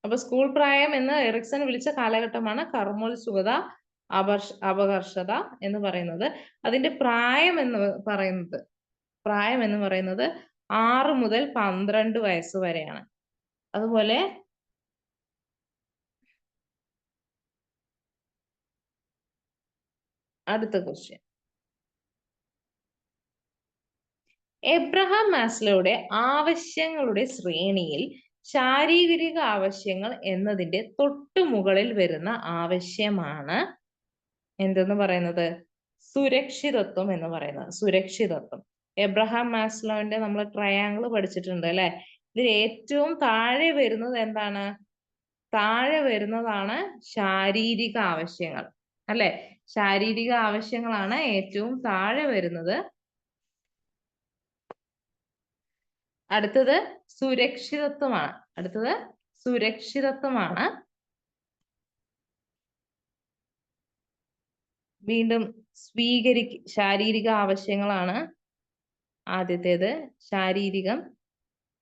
അപ്പൊ സ്കൂൾ പ്രായം എന്ന് എറിക്സൺ വിളിച്ച കാലഘട്ടമാണ് കർമ്മോത്സുകത, അപകർഷത എന്ന് പറയുന്നത്. അതിന്റെ പ്രായം എന്ന് പറയുന്നത് 6 മുതൽ 12 വയസ്സ് വരെയാണ്. അതുപോലെ അടുത്ത ക്വസ്റ്റ്യൻ, എബ്രഹാം മാസ്ലോയുടെ ആവശ്യങ്ങളുടെ ശ്രേണിയിൽ ശാരീരിക ആവശ്യങ്ങൾ എന്നതിന്റെ തൊട്ടു മുകളിൽ വരുന്ന ആവശ്യമാണ് എന്തെന്ന് പറയുന്നത്? സുരക്ഷിതത്വം എന്ന് പറയുന്നത്. സുരക്ഷിതത്വം. എബ്രഹാം മാസ്ലോന്റെ നമ്മൾ ട്രയാങ്കിൾ പഠിച്ചിട്ടുണ്ട് അല്ലെ? ഇതിൽ ഏറ്റവും താഴെ വരുന്നത് എന്താണ്? താഴെ വരുന്നതാണ് ശാരീരിക ആവശ്യങ്ങൾ അല്ലെ? ശാരീരിക ആവശ്യങ്ങളാണ് ഏറ്റവും താഴെ വരുന്നത്. അടുത്തത് സുരക്ഷിതത്വമാണ്. വീണ്ടും ശാരീരിക ആവശ്യങ്ങളാണ് ആദ്യത്തേത്, ശാരീരികം.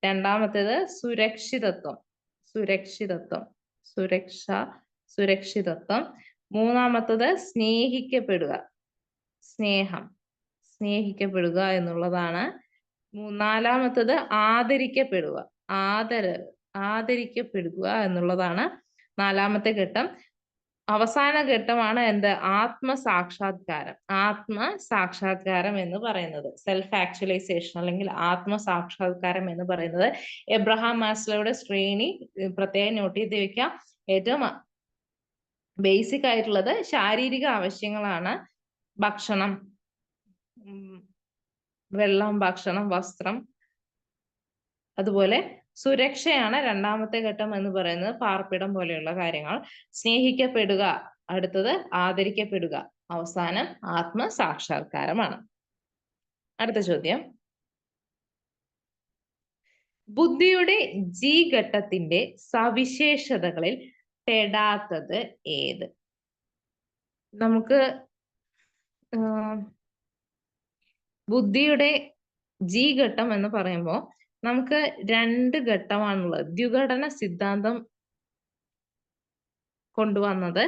രണ്ടാമത്തേത് സുരക്ഷിതത്വം. മൂന്നാമത്തത് സ്നേഹിക്കപ്പെടുക എന്നുള്ളതാണ്. നാലാമത്തത് ആദരിക്കപ്പെടുക എന്നുള്ളതാണ് നാലാമത്തെ ഘട്ടം. അവസാന ഘട്ടമാണ് എന്ത്? ആത്മസാക്ഷാത്കാരം എന്ന് പറയുന്നത്. സെൽഫ് ആക്ച്വലൈസേഷൻ അല്ലെങ്കിൽ ആത്മസാക്ഷാത്കാരം എന്ന് പറയുന്നത് എബ്രഹാം മാസ്ലോയുടെ ശ്രേണി പ്രത്യേകം നോട്ട് ചെയ്ത് വെക്കാം. ഏറ്റവും ബേസിക് ആയിട്ടുള്ളത് ശാരീരിക ആവശ്യങ്ങളാണ്. ഭക്ഷണം, വെള്ളം, ഭക്ഷണം, വസ്ത്രം. അതുപോലെ സുരക്ഷയാണ് രണ്ടാമത്തെ ഘട്ടം എന്ന് പറയുന്നത്, പാർപ്പിടം പോലെയുള്ള കാര്യങ്ങൾ. സ്നേഹിക്കപ്പെടുക, അടുത്തത് ആദരിക്കപ്പെടുക, അവസാനം ആത്മസാക്ഷാത്കാരമാണ്. അടുത്ത ചോദ്യം, ബുദ്ധിയുടെ ജി ഘട്ടത്തിന്റെ സവിശേഷതകളിൽ പെടാത്തത് ഏത്? നമുക്ക് ബുദ്ധിയുടെ ജി ഘട്ടം എന്ന് പറയുമ്പോൾ നമുക്ക് 2 ഘട്ടമാണുള്ളത്. ദ്വിഘടന സിദ്ധാന്തം കൊണ്ടുവന്നത്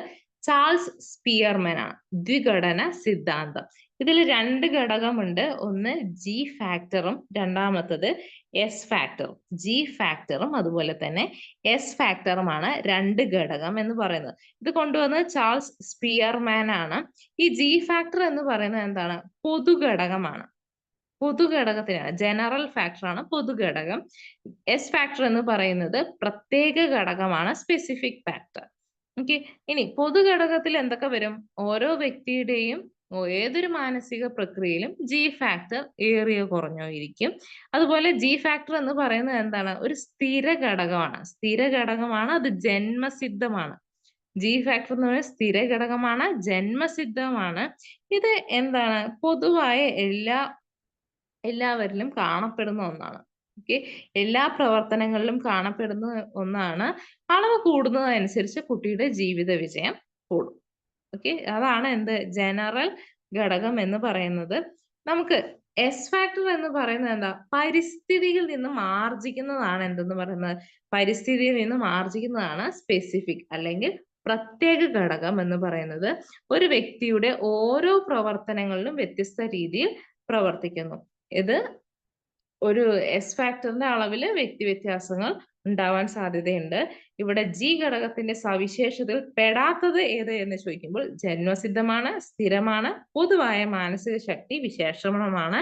ചാൾസ് സ്പിയർമാൻ ആണ്. ദ്വിഘടന സിദ്ധാന്തം. ഇതിൽ 2 ഘടകമുണ്ട്. ഒന്ന് ജി ഫാക്ടറും രണ്ടാമത്തത് എസ് ഫാക്ടറും. ജി ഫാക്ടറും അതുപോലെ തന്നെ എസ് ഫാക്ടറുമാണ് 2 ഘടകം എന്ന് പറയുന്നത്. ഇത് കൊണ്ടുവന്നത് ചാൾസ് സ്പിയർമാൻ ആണ്. ഈ ജി ഫാക്ടർ എന്ന് പറയുന്നത് എന്താണ്? പൊതുഘടകമാണ്. പൊതുഘടകത്തിനാണ്, ജനറൽ ഫാക്ടറാണ് പൊതുഘടകം. എസ് ഫാക്ടർ എന്ന് പറയുന്നത് പ്രത്യേക ഘടകമാണ്, സ്പെസിഫിക് ഫാക്ടർ. ഓക്കെ, ഇനി പൊതുഘടകത്തിൽ എന്തൊക്കെ വരും? ഓരോ വ്യക്തിയുടെയും ഏതൊരു മാനസിക പ്രക്രിയയിലും ജി ഫാക്ടർ ഏറിയോ കുറഞ്ഞോ ഇരിക്കും. അതുപോലെ ജി ഫാക്ടർ എന്ന് പറയുന്നത് എന്താണ്? ഒരു സ്ഥിര ഘടകമാണ്. അത് ജന്മസിദ്ധമാണ്. ജി ഫാക്ടർ എന്ന് പറയുന്നത് സ്ഥിര ഘടകമാണ്, ജന്മസിദ്ധമാണ്. ഇത് എന്താണ്? പൊതുവായ എല്ലാവരിലും കാണപ്പെടുന്ന ഒന്നാണ്. ഓക്കെ, എല്ലാ പ്രവർത്തനങ്ങളിലും കാണപ്പെടുന്ന ഒന്നാണ്. അളവ് കൂടുന്നതനുസരിച്ച് കുട്ടിയുടെ ജീവിത വിജയം കൂടും. ഓക്കെ, അതാണ് എന്ത്? ജനറൽ ഘടകം എന്ന് പറയുന്നത്. നമുക്ക് എസ് ഫാക്ടർ എന്ന് പറയുന്നത് എന്താ? പരിസ്ഥിതിയിൽ നിന്നും ആർജിക്കുന്നതാണ് എന്തെന്ന് പറയുന്നത്? പരിസ്ഥിതിയിൽ നിന്നും ആർജിക്കുന്നതാണ് സ്പെസിഫിക് അല്ലെങ്കിൽ പ്രത്യേക ഘടകം എന്ന് പറയുന്നത്. ഒരു വ്യക്തിയുടെ ഓരോ പ്രവർത്തനങ്ങളിലും വ്യത്യസ്ത രീതിയിൽ പ്രവർത്തിക്കുന്നു. ഇത് ഒരു എസ് ഫാക്ടറിന്റെ അളവില് വ്യത്യാസങ്ങൾ ഉണ്ടാവാൻ സാധ്യതയുണ്ട്. ഇവിടെ ജി ഘടകത്തിന്റെ സവിശേഷതയിൽ പെടാത്തത് ഏത് എന്ന് ചോദിക്കുമ്പോൾ ജന്മസിദ്ധമാണ്, സ്ഥിരമാണ്, പൊതുവായ മാനസിക ശക്തി വിശേഷണമാണ്.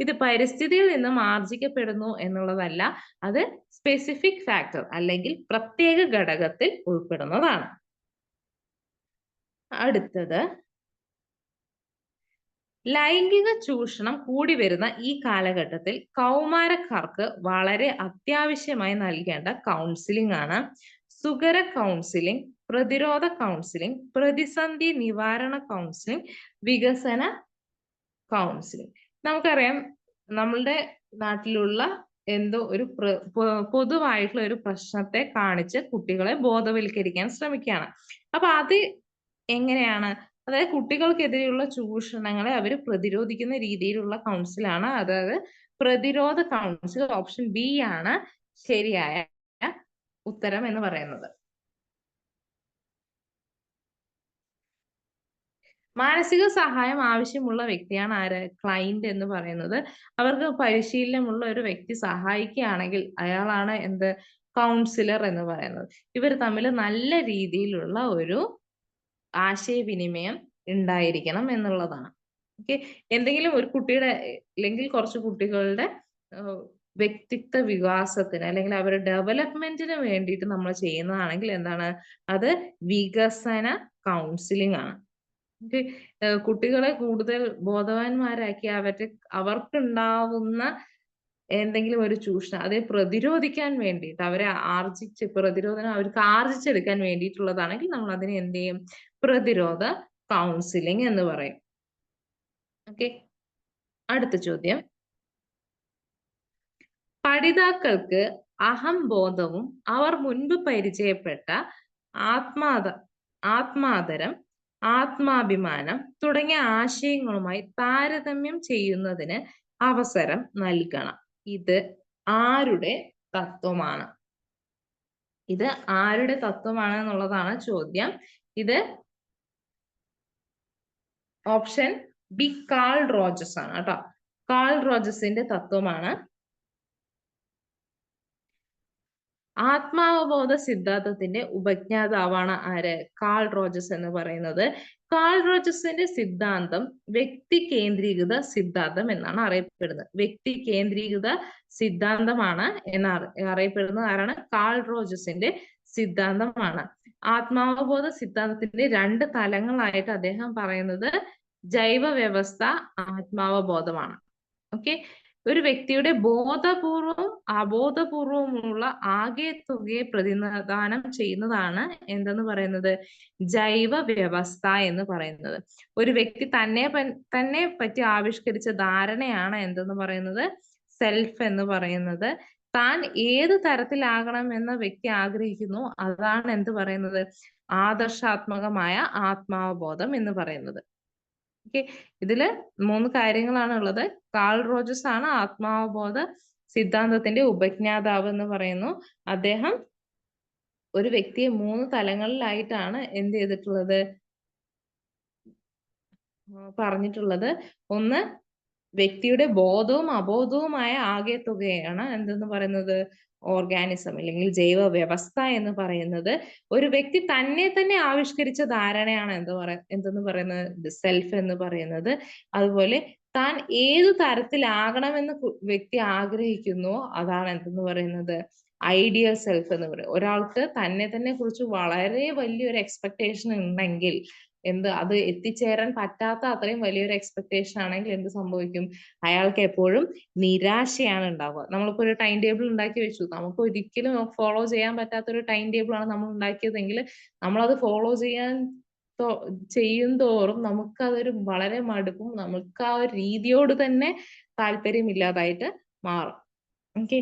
ഇത് പരിസ്ഥിതിയിൽ നിന്നും ആർജിക്കപ്പെടുന്നു എന്നുള്ളതല്ല, അത് സ്പെസിഫിക് ഫാക്ടർ അല്ലെങ്കിൽ പ്രത്യേക ഘടകത്തിൽ ഉൾപ്പെടുന്നതാണ്. അടുത്തത്, ലൈംഗിക ചൂഷണം കൂടി വരുന്ന ഈ കാലഘട്ടത്തിൽ കൗമാരക്കാർക്ക് വളരെ അത്യാവശ്യമായി നൽകേണ്ട കൗൺസിലിംഗ് ആണ് സുഗര കൗൺസിലിംഗ്, പ്രതിരോധ കൗൺസിലിംഗ്, പ്രതിസന്ധി നിവാരണ കൗൺസിലിംഗ്, വികസന കൗൺസിലിംഗ്. നമുക്കറിയാം, നമ്മളുടെ നാട്ടിലുള്ള എന്തോ ഒരു പൊതുവായിട്ടുള്ള ഒരു പ്രശ്നത്തെ കാണിച്ച് കുട്ടികളെ ബോധവൽക്കരിക്കാൻ ശ്രമിക്കുകയാണ്. അപ്പൊ അത് എങ്ങനെയാണ്? അതായത് കുട്ടികൾക്കെതിരെയുള്ള ചൂഷണങ്ങളെ അവർ പ്രതിരോധിക്കുന്ന രീതിയിലുള്ള കൗൺസിലാണ്, അതായത് പ്രതിരോധ കൗൺസിൽ. ഓപ്ഷൻ ബി ആണ് ശരിയായ ഉത്തരം എന്ന് പറയുന്നത്. മാനസിക സഹായം ആവശ്യമുള്ള വ്യക്തിയാണ് ആര്? ക്ലയന്റ് എന്ന് പറയുന്നത്. അവർക്ക് പരിശീലനമുള്ള ഒരു വ്യക്തി സഹായിക്കുകയാണെങ്കിൽ അയാളാണ് എന്ത്? കൗൺസിലർ എന്ന് പറയുന്നത്. ഇവർ തമ്മിൽ നല്ല രീതിയിലുള്ള ഒരു ആശയവിനിമയം ഉണ്ടായിരിക്കണം എന്നുള്ളതാണ്. ഓക്കെ, എന്തെങ്കിലും ഒരു കുട്ടിയുടെ അല്ലെങ്കിൽ കുറച്ച് കുട്ടികളുടെ വ്യക്തിത്വ വികാസത്തിന് അല്ലെങ്കിൽ അവരുടെ ഡെവലപ്മെന്റിന് വേണ്ടിയിട്ട് നമ്മൾ ചെയ്യുന്നതാണെങ്കിൽ എന്താണ് അത്? വികസന കൗൺസിലിംഗ് ആണ്. കുട്ടികളെ കൂടുതൽ ബോധവാന്മാരാക്കി അവർക്കുണ്ടാവുന്ന എന്തെങ്കിലും ഒരു ചൂഷണം അതിനെ പ്രതിരോധിക്കാൻ വേണ്ടിയിട്ട് അവരെ പ്രതിരോധനം അവർക്ക് ആർജിച്ചെടുക്കാൻ വേണ്ടിയിട്ടുള്ളതാണെങ്കിൽ നമ്മൾ അതിനെ എന്ത് ചെയ്യും? പ്രതിരോധ കൗൺസിലിംഗ് എന്ന് പറയും. ഓക്കെ, അടുത്ത ചോദ്യം. പഠിതാക്കൾക്ക് അഹംബോധവും അവർ മുൻപ് പരിചയപ്പെട്ട ആത്മാദരം, ആത്മാഭിമാനം തുടങ്ങിയ ആശയങ്ങളുമായി താരതമ്യം ചെയ്യുന്നതിന് അവസരം നൽകണം. ഇത് ആരുടെ തത്വമാണ്? ഇത് ആരുടെ തത്വമാണ് എന്നുള്ളതാണ് ചോദ്യം. ഇത് ഓപ്ഷൻ ബി കാൾ റോജേഴ്സ് ആണ് കേട്ടോ. കാൾ റോജേഴ്സിന്റെ തത്വമാണ്. ആത്മാവബോധ സിദ്ധാന്തത്തിന്റെ ഉപജ്ഞാതാവാണ് ആര്? കാൾ റോജേഴ്സ് എന്ന് പറയുന്നത്. കാൾ റോജേഴ്സിന്റെ സിദ്ധാന്തം വ്യക്തി കേന്ദ്രീകൃത സിദ്ധാന്തം എന്നാണ് അറിയപ്പെടുന്നത്. വ്യക്തി കേന്ദ്രീകൃത സിദ്ധാന്തമാണ് അറിയപ്പെടുന്നത് ആരാണ്? കാൾ റോജേഴ്സിന്റെ സിദ്ധാന്തമാണ്. ആത്മാവബോധ സിദ്ധാന്തത്തിന്റെ 2 തലങ്ങളായിട്ട് അദ്ദേഹം പറയുന്നത് ജൈവ വ്യവസ്ഥ, ആത്മാവബോധമാണ്. ഓക്കെ, ഒരു വ്യക്തിയുടെ ബോധപൂർവവും അബോധപൂർവമുള്ള ആകെ തുകയെ പ്രതിനിധാനം ചെയ്യുന്നതാണ് എന്തെന്ന് പറയുന്നത്? ജൈവ വ്യവസ്ഥ എന്ന് പറയുന്നത്. ഒരു വ്യക്തി തന്നെ പറ്റി ആവിഷ്കരിച്ച ധാരണയാണ് എന്തെന്ന് പറയുന്നത്? സെൽഫ് എന്ന് പറയുന്നത്. താൻ ഏത് തരത്തിലാകണം എന്ന വ്യക്തി ആഗ്രഹിക്കുന്നു അതാണ് എന്ത് പറയുന്നത്? ആദർശാത്മകമായ ആത്മാവബോധം എന്ന് പറയുന്നത്. ഓക്കെ, ഇതില് 3 കാര്യങ്ങളാണ് ഉള്ളത്. കാൾ റോജേഴ്സ് ആണ് ആത്മാവബോധ സിദ്ധാന്തത്തിന്റെ ഉപജ്ഞാതാവ് എന്ന് പറയുന്നു. അദ്ദേഹം ഒരു വ്യക്തിയെ 3 തലങ്ങളിലായിട്ടാണ് എന്ത് ചെയ്തിട്ടുള്ളത്? പറഞ്ഞിട്ടുള്ളത്. ഒന്ന്, വ്യക്തിയുടെ ബോധവും അബോധവുമായ ആകെ തുകയാണ് എന്തെന്ന് പറയുന്നത്? ഓർഗാനിസം അല്ലെങ്കിൽ ജൈവ വ്യവസ്ഥ എന്ന് പറയുന്നത്. ഒരു വ്യക്തി തന്നെ ആവിഷ്കരിച്ച ധാരണയാണ് എന്തെന്ന് പറയുന്നത്? സെൽഫ് എന്ന് പറയുന്നത്. അതുപോലെ താൻ ഏതു തരത്തിലാകണമെന്ന് വ്യക്തി ആഗ്രഹിക്കുന്നു അതാണ് എന്തെന്ന് പറയുന്നത്? ഐഡിയൽ സെൽഫ് എന്ന് പറയും. ഒരാൾക്ക് തന്നെ കുറിച്ച് വളരെ വലിയൊരു എക്സ്പെക്ടേഷൻ ഉണ്ടെങ്കിൽ അത് എത്തിച്ചേരാൻ പറ്റാത്ത അത്രയും വലിയൊരു എക്സ്പെക്ടേഷൻ ആണെങ്കിൽ എന്ത് സംഭവിക്കും? അയാൾക്ക് എപ്പോഴും നിരാശയാണ് ഉണ്ടാവുക. നമ്മളിപ്പോ ഒരു ടൈം ടേബിൾ ഉണ്ടാക്കി വെച്ചു, നമുക്ക് ഒരിക്കലും ഫോളോ ചെയ്യാൻ പറ്റാത്ത ഒരു ടൈം ടേബിൾ ആണ് നമ്മൾ ഉണ്ടാക്കിയതെങ്കിൽ നമ്മളത് ഫോളോ ചെയ്യും തോറും നമുക്ക് അതൊരു വളരെ മടുപ്പും നമുക്ക് ആ ഒരു രീതിയോട് തന്നെ താല്പര്യമില്ലാതായിട്ട് മാറും. ഓക്കെ,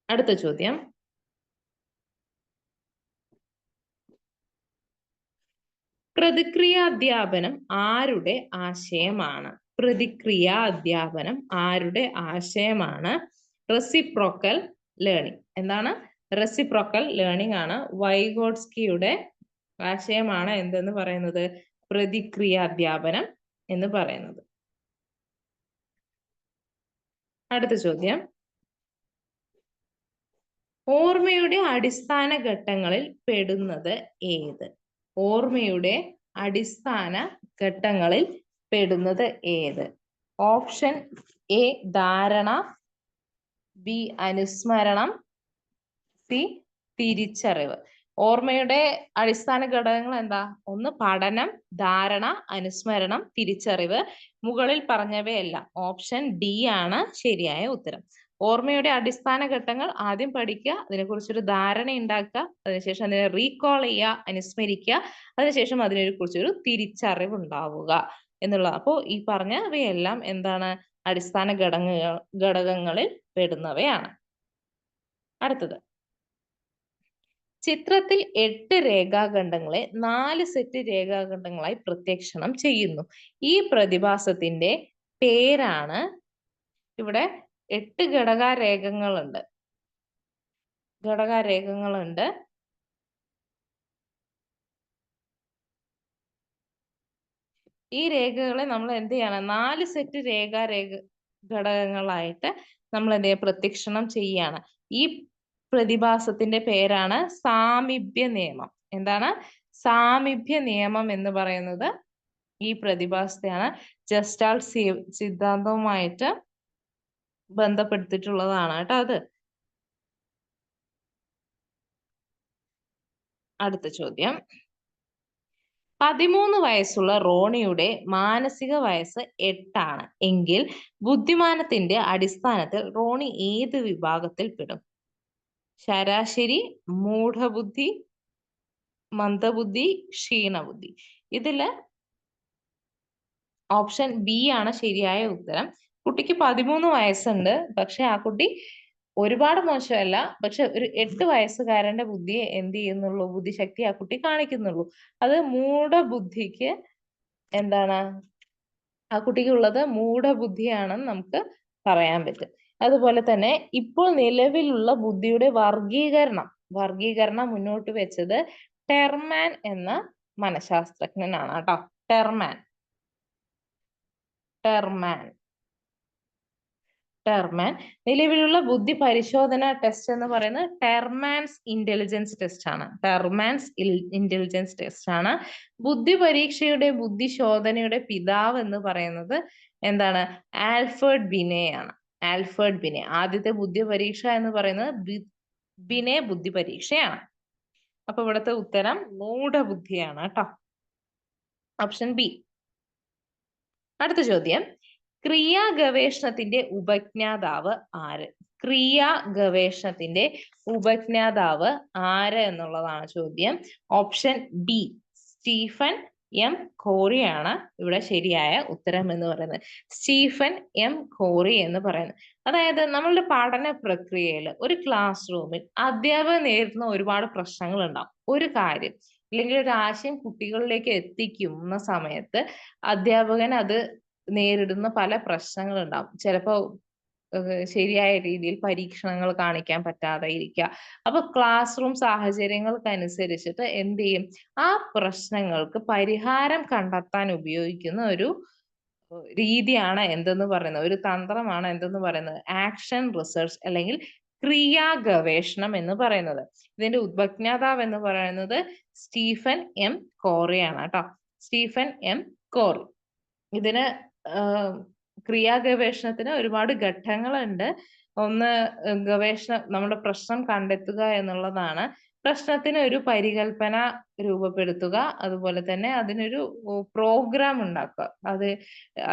അടുത്ത ചോദ്യം. പ്രതിക്രിയാധ്യാപനം ആരുടെ ആശയമാണ്? പ്രതിക്രിയാധ്യാപനം ആരുടെ ആശയമാണ്? Reciprocal learning. എന്താണ്? റെസിപ്രോക്കൽ ലേണിംഗ് ആണ്. വൈഗോട്സ്കിയുടെ ആശയമാണ് എന്തെന്ന് പറയുന്നത്? പ്രതിക്രിയാധ്യാപനം എന്ന് പറയുന്നത്. അടുത്ത ചോദ്യം. ഓർമ്മയുടെ അടിസ്ഥാന ഘട്ടങ്ങളിൽ പെടുന്നത് ഏത്? ഓർമ്മയുടെ അടിസ്ഥാന ഘട്ടങ്ങളിൽ പെടുന്നത് ഏത്? ഓപ്ഷൻ എ ധാരണ, ബി അനുസ്മരണം, സി തിരിച്ചറിവ്. ഓർമ്മയുടെ അടിസ്ഥാന ഘടകങ്ങൾ എന്താ? ഒന്ന് പഠനം, ധാരണ, അനുസ്മരണം, തിരിച്ചറിവ്. മുകളിൽ പറഞ്ഞവയെല്ലാം ഓപ്ഷൻ ഡി ആണ് ശരിയായ ഉത്തരം. ഓർമ്മയുടെ അടിസ്ഥാന ഘട്ടങ്ങൾ ആദ്യം പഠിക്കുക, അതിനെക്കുറിച്ചൊരു ധാരണ ഉണ്ടാക്കുക, അതിനുശേഷം അതിനെ റീകോൾ ചെയ്യുക, അനുസ്മരിക്കുക, അതിനുശേഷം അതിനെക്കുറിച്ചൊരു തിരിച്ചറിവ് ഉണ്ടാവുക എന്നുള്ളത്. അപ്പോൾ ഈ പറഞ്ഞവയെല്ലാം എന്താണ്? അടിസ്ഥാന ഘടകങ്ങളിൽ പെടുന്നവയാണ്. അടുത്തത്, ചിത്രത്തിൽ 8 രേഖാഖണ്ഡങ്ങളെ 4 സെറ്റ് രേഖാഖണ്ഡങ്ങളായി പ്രത്യക്ഷണം ചെയ്യുന്നു. ഈ പ്രതിഭാസത്തിന്റെ പേരാണ്, ഇവിടെ 8 ഘടകാരേഖകളുണ്ട്. ഈ രേഖകളെ നമ്മൾ എന്ത് ചെയ്യണം? 4 സെറ്റ് ഘടകങ്ങളായിട്ട് നമ്മൾ എന്ത് ചെയ്യുക? പ്രത്യക്ഷണം ചെയ്യാണ്. ഈ പ്രതിഭാസത്തിന്റെ പേരാണ് സാമീപ്യ നിയമം. എന്താണ്? സാമീപ്യ നിയമം എന്ന് പറയുന്നത് ഈ പ്രതിഭാസത്തെയാണ്. ഗസ്റ്റാൾട്ട് സിദ്ധാന്തവുമായിട്ട് ബന്ധപ്പെടുത്തിയിട്ടുള്ളതാണ് കേട്ടോ അത്. അടുത്ത ചോദ്യം, 13 വയസ്സുള്ള റോണിയുടെ മാനസിക വയസ്സ് 8 ആണ് എങ്കിൽ ബുദ്ധിമാനത്തിന്റെ അടിസ്ഥാനത്തിൽ റോണി ഏത് വിഭാഗത്തിൽ പെടും? ശരാശരി, മൂഢബുദ്ധി, മന്ദബുദ്ധി, ക്ഷീണബുദ്ധി. ഇതില് ഓപ്ഷൻ ബി ആണ് ശരിയായ ഉത്തരം. കുട്ടിക്ക് 13 വയസ്സുണ്ട്, പക്ഷെ ആ കുട്ടി ഒരുപാട് മോശമല്ല, പക്ഷെ ഒരു 8 വയസ്സുകാരന്റെ ബുദ്ധിയെ എന്ത് ചെയ്യുന്നുള്ളൂ? ബുദ്ധിശക്തി ആ കുട്ടി കാണിക്കുന്നുള്ളൂ. അത് മൂഢബുദ്ധിക്ക് എന്താണ്? ആ കുട്ടിക്കുള്ളത് മൂഢബുദ്ധിയാണെന്ന് നമുക്ക് പറയാൻ പറ്റും. അതുപോലെ തന്നെ ഇപ്പോൾ നിലവിലുള്ള ബുദ്ധിയുടെ വർഗീകരണം മുന്നോട്ട് വെച്ചത് ടെർമാൻ എന്ന മനഃശാസ്ത്രജ്ഞനാണ് കേട്ടോ. ടെർമാൻ നിലവിലുള്ള ബുദ്ധി പരിശോധന ടെസ്റ്റ് എന്ന് പറയുന്നത് ടെർമാൻസ് ഇന്റലിജൻസ് ടെസ്റ്റ് ആണ്. ബുദ്ധി പരീക്ഷയുടെ ബുദ്ധിശോധനയുടെ പിതാവ് എന്ന് പറയുന്നത് എന്താണ്? ആൽഫ്രഡ് ബിനെ ആണ്. ആദ്യത്തെ ബുദ്ധി പരീക്ഷ എന്ന് പറയുന്നത് ബിനെ ബുദ്ധി പരീക്ഷയാണ്. അപ്പൊ ഇവിടുത്തെ ഉത്തരം മൂഢബുദ്ധിയാണ് കേട്ടോ. Option B. അടുത്ത ചോദ്യം, ക്രിയാ ഗവേഷണത്തിന്റെ ഉപജ്ഞാതാവ് ആര്? എന്നുള്ളതാണ് ചോദ്യം. Option B Stephen M Corey ആണ് ഇവിടെ ശരിയായ ഉത്തരം എന്ന് പറയുന്നത്. സ്റ്റീഫൻ എം കോറി എന്ന് പറയുന്നത്, അതായത് നമ്മളുടെ പഠന പ്രക്രിയയിൽ ഒരു ക്ലാസ് റൂമിൽ അധ്യാപകർ നേരിടുന്ന ഒരുപാട് പ്രശ്നങ്ങൾ ഉണ്ടാവും. ഒരു കാര്യം അല്ലെങ്കിൽ ഒരു ആശയം കുട്ടികളിലേക്ക് എത്തിക്കുന്ന സമയത്ത് അധ്യാപകൻ അത് നേരിടുന്ന പല പ്രശ്നങ്ങൾ ഉണ്ടാവും. ചിലപ്പോ ശരിയായ രീതിയിൽ പരീക്ഷണങ്ങൾ കാണിക്കാൻ പറ്റാതെ ഇരിക്കുക. അപ്പൊ ക്ലാസ് റൂം സാഹചര്യങ്ങൾക്കനുസരിച്ചിട്ട് എന്ത് ചെയ്യും? ആ പ്രശ്നങ്ങൾക്ക് പരിഹാരം കണ്ടെത്താൻ ഉപയോഗിക്കുന്ന ഒരു രീതിയാണ് എന്തെന്ന് പറയുന്നത്, ഒരു തന്ത്രമാണ് എന്തെന്ന് പറയുന്നത്, ആക്ഷൻ റിസർച്ച് അല്ലെങ്കിൽ ക്രിയാ ഗവേഷണം എന്ന് പറയുന്നത്. ഇതിന്റെ ഉപജ്ഞാതാവ് എന്ന് പറയുന്നത് സ്റ്റീഫൻ എം കോറിയാണ് കേട്ടോ. Stephen M Corey. ഇതിന് ക്രിയാ ഗവേഷണത്തിന് ഒരുപാട് ഘട്ടങ്ങളുണ്ട്. ഒന്ന്, നമ്മുടെ പ്രശ്നം കണ്ടെത്തുക എന്നുള്ളതാണ്. പ്രശ്നത്തിന് ഒരു പരികൽപ്പന രൂപപ്പെടുത്തുക, അതുപോലെ തന്നെ അതിനൊരു പ്രോഗ്രാം ഉണ്ടാക്കുക,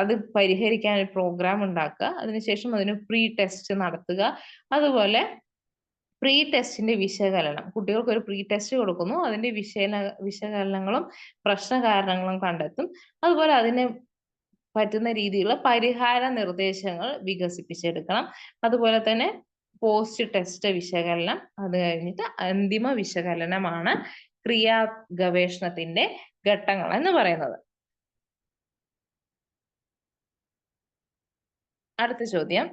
അത് പരിഹരിക്കാൻ ഒരു പ്രോഗ്രാം ഉണ്ടാക്കുക, അതിനുശേഷം അതിന് പ്രീ ടെസ്റ്റ് നടത്തുക. അതുപോലെ പ്രീ ടെസ്റ്റിന്റെ വിശകലനം, കുട്ടികൾക്ക് ഒരു പ്രീ ടെസ്റ്റ് കൊടുക്കുന്നു, അതിന്റെ വിശകലനങ്ങളും പ്രശ്ന കാരണങ്ങളും കണ്ടെത്തും. അതുപോലെ അതിന് പറ്റുന്ന രീതിയിലുള്ള പരിഹാര നിർദ്ദേശങ്ങൾ വികസിപ്പിച്ചെടുക്കണം. അതുപോലെ തന്നെ പോസ്റ്റ് ടെസ്റ്റ് വിശകലനം, അത് കഴിഞ്ഞിട്ട് അന്തിമ വിശകലനമാണ് ക്രിയാ ഗവേഷണത്തിന്റെ ഘട്ടങ്ങൾ എന്ന് പറയുന്നത്. അടുത്ത ചോദ്യം,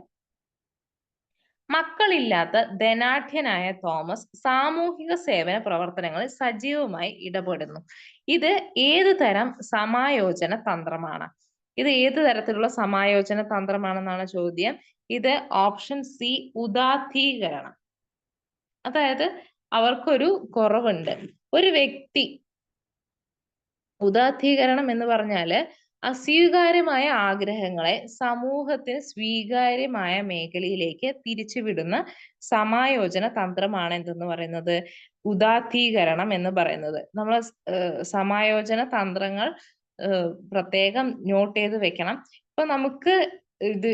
മക്കളില്ലാത്ത ധനാഢ്യനായ തോമസ് സാമൂഹിക സേവന പ്രവർത്തനങ്ങളിൽ സജീവമായി ഇടപെടുന്നു. ഇത് ഏത് തരം സമായോജന തന്ത്രമാണ്? ഇത് ഏത് തരത്തിലുള്ള സമായോജന തന്ത്രമാണെന്നാണ് ചോദ്യം. ഇത് ഓപ്ഷൻ സി ഉദാത്തീകരണം. അതായത് അവർക്കൊരു കുറവുണ്ട്. ഒരു വ്യക്തി ഉദാത്തീകരണം എന്ന് പറഞ്ഞാല് അസ്വീകാര്യമായ ആഗ്രഹങ്ങളെ സമൂഹത്തിന് സ്വീകാര്യമായ മേഖലയിലേക്ക് തിരിച്ചുവിടുന്ന സമായോജന തന്ത്രമാണ് എന്തെന്ന് പറയുന്നത്, ഉദാത്തീകരണം എന്ന് പറയുന്നത്. നമ്മൾ സമായോജന തന്ത്രങ്ങൾ പ്രത്യേകം നോട്ട് ചെയ്ത് വെക്കണം. ഇപ്പൊ നമുക്ക് ഇത്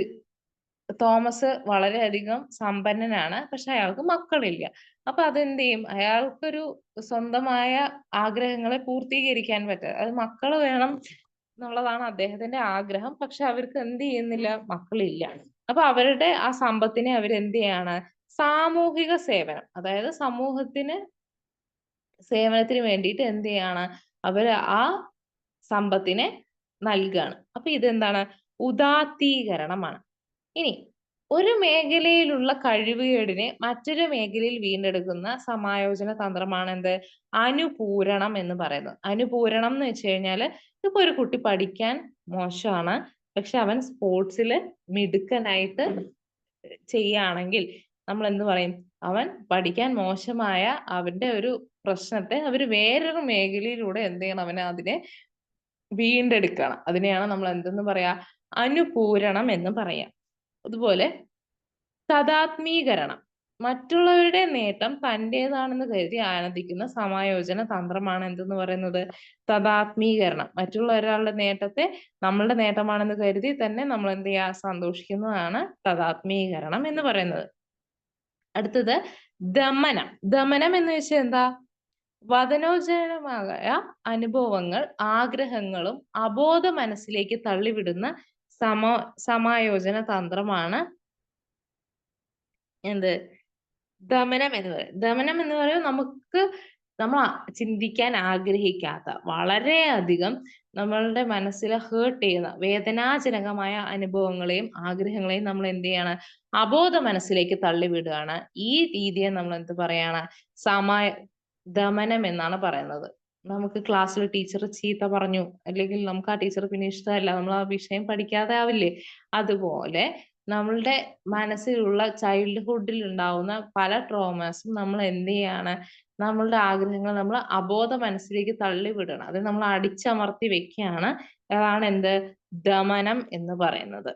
തോമസ് വളരെയധികം സമ്പന്നനാണ്, പക്ഷെ അയാൾക്ക് മക്കളില്ല. അപ്പൊ അതെന്ത് ചെയ്യും, അയാൾക്കൊരു സ്വന്തമായ ആഗ്രഹങ്ങളെ പൂർത്തീകരിക്കാൻ പറ്റുക, അത് മക്കള് വേണം എന്നുള്ളതാണ് അദ്ദേഹത്തിന്റെ ആഗ്രഹം. പക്ഷെ അവർക്ക് എന്ത് ചെയ്യുന്നില്ല, മക്കളില്ല. അപ്പൊ അവരുടെ ആ സമ്പത്തിനെ അവരെന്ത് ചെയ്യാണ്, സാമൂഹിക സേവനം, അതായത് സമൂഹത്തിന് സേവനത്തിന് വേണ്ടിയിട്ട് എന്ത് ചെയ്യാണ്, അവര് ആ സമ്പത്തിനെ നൽകുകയാണ്. അപ്പൊ ഇതെന്താണ്, ഉദാത്തീകരണമാണ്. ഇനി ഒരു മേഖലയിലുള്ള കഴിവുകേടിനെ മറ്റൊരു മേഖലയിൽ വീണ്ടെടുക്കുന്ന സമായോജന തന്ത്രമാണ് എന്ത്, അനുപൂരണം എന്ന് പറയുന്നത്. അനുപൂരണം എന്ന് വെച്ച് കഴിഞ്ഞാല്, ഇപ്പൊ ഒരു കുട്ടി പഠിക്കാൻ മോശമാണ്, പക്ഷെ അവൻ സ്പോർട്സിൽ മിടുക്കനായിട്ട് ചെയ്യുകയാണെങ്കിൽ നമ്മൾ എന്ത് പറയും, അവൻ പഠിക്കാൻ മോശമായ അവന്റെ ഒരു പ്രശ്നത്തെ അവര് വേറൊരു മേഖലയിലൂടെ എന്ത് ചെയ്യണം, അവനെ അതിനെ വീണ്ടെടുക്കണം. അതിനെയാണ് നമ്മൾ എന്തെന്ന് പറയാ, അനുപൂരണം എന്ന് പറയാം. അതുപോലെ തദാത്മീകരണം, മറ്റുള്ളവരുടെ നേട്ടം തന്റേതാണെന്ന് കരുതി ആനന്ദിക്കുന്ന സമായോജന തന്ത്രമാണ് എന്തെന്ന് പറയുന്നത്, തദാത്മീകരണം. മറ്റുള്ള ഒരാളുടെ നേട്ടത്തെ നമ്മളുടെ നേട്ടമാണെന്ന് കരുതി തന്നെ നമ്മൾ എന്ത് ചെയ്യുക, സന്തോഷിക്കുന്നതാണ് തദാത്മീകരണം എന്ന് പറയുന്നത്. അടുത്തത് ദമനം. ദമനം എന്ന് വെച്ചാൽ എന്താ, വദനോജനമായ അനുഭവങ്ങൾ ആഗ്രഹങ്ങളും അബോധ മനസ്സിലേക്ക് തള്ളിവിടുന്ന സമായോജന തന്ത്രമാണ് എന്ത്, ദമനം എന്ന് പറയും. ദമനം എന്ന് പറയുമ്പോൾ നമ്മൾ ചിന്തിക്കാൻ ആഗ്രഹിക്കാത്ത, വളരെയധികം നമ്മളുടെ മനസ്സിലെ ഹേർട്ട് ചെയ്യുന്ന വേദനാജനകമായ അനുഭവങ്ങളെയും ആഗ്രഹങ്ങളെയും നമ്മൾ എന്ത് ചെയ്യാണ്, അബോധ മനസ്സിലേക്ക് തള്ളിവിടുകയാണ്. ഈ രീതിയെ നമ്മൾ എന്ത് പറയാണ്, ദമനം എന്നാണ് പറയുന്നത്. നമുക്ക് ക്ലാസ്സിൽ ടീച്ചർ ചീത്ത പറഞ്ഞു, അല്ലെങ്കിൽ നമുക്ക് ആ ടീച്ചർ പിന്നെ ഇഷ്ടമല്ല, നമ്മൾ ആ വിഷയം പഠിക്കാതെ ആവില്ലേ, അതുപോലെ നമ്മളുടെ മനസ്സിലുള്ള ചൈൽഡ്ഹുഡിൽ ഉണ്ടാവുന്ന പല ട്രോമാസും നമ്മൾ എന്ത് ചെയ്യാണ്, നമ്മളുടെ ആഗ്രഹങ്ങൾ നമ്മൾ അബോധ മനസ്സിലേക്ക് തള്ളിവിടണം, അത് നമ്മൾ അടിച്ചമർത്തി വെക്കുകയാണ്. അതാണ് എന്ത്, ദമനം എന്ന് പറയുന്നത്.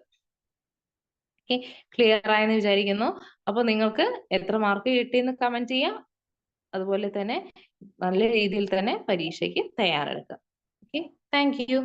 ഓക്കെ, ക്ലിയർ ആയെന്ന് വിചാരിക്കുന്നു. അപ്പൊ നിങ്ങൾക്ക് എത്ര മാർക്ക് കിട്ടിയെന്ന് കമന്റ് ചെയ്യാം. അതുപോലെ തന്നെ നല്ല രീതിയിൽ തന്നെ പരീക്ഷയ്ക്ക് തയ്യാറെടുക്കാം. Okay, thank you.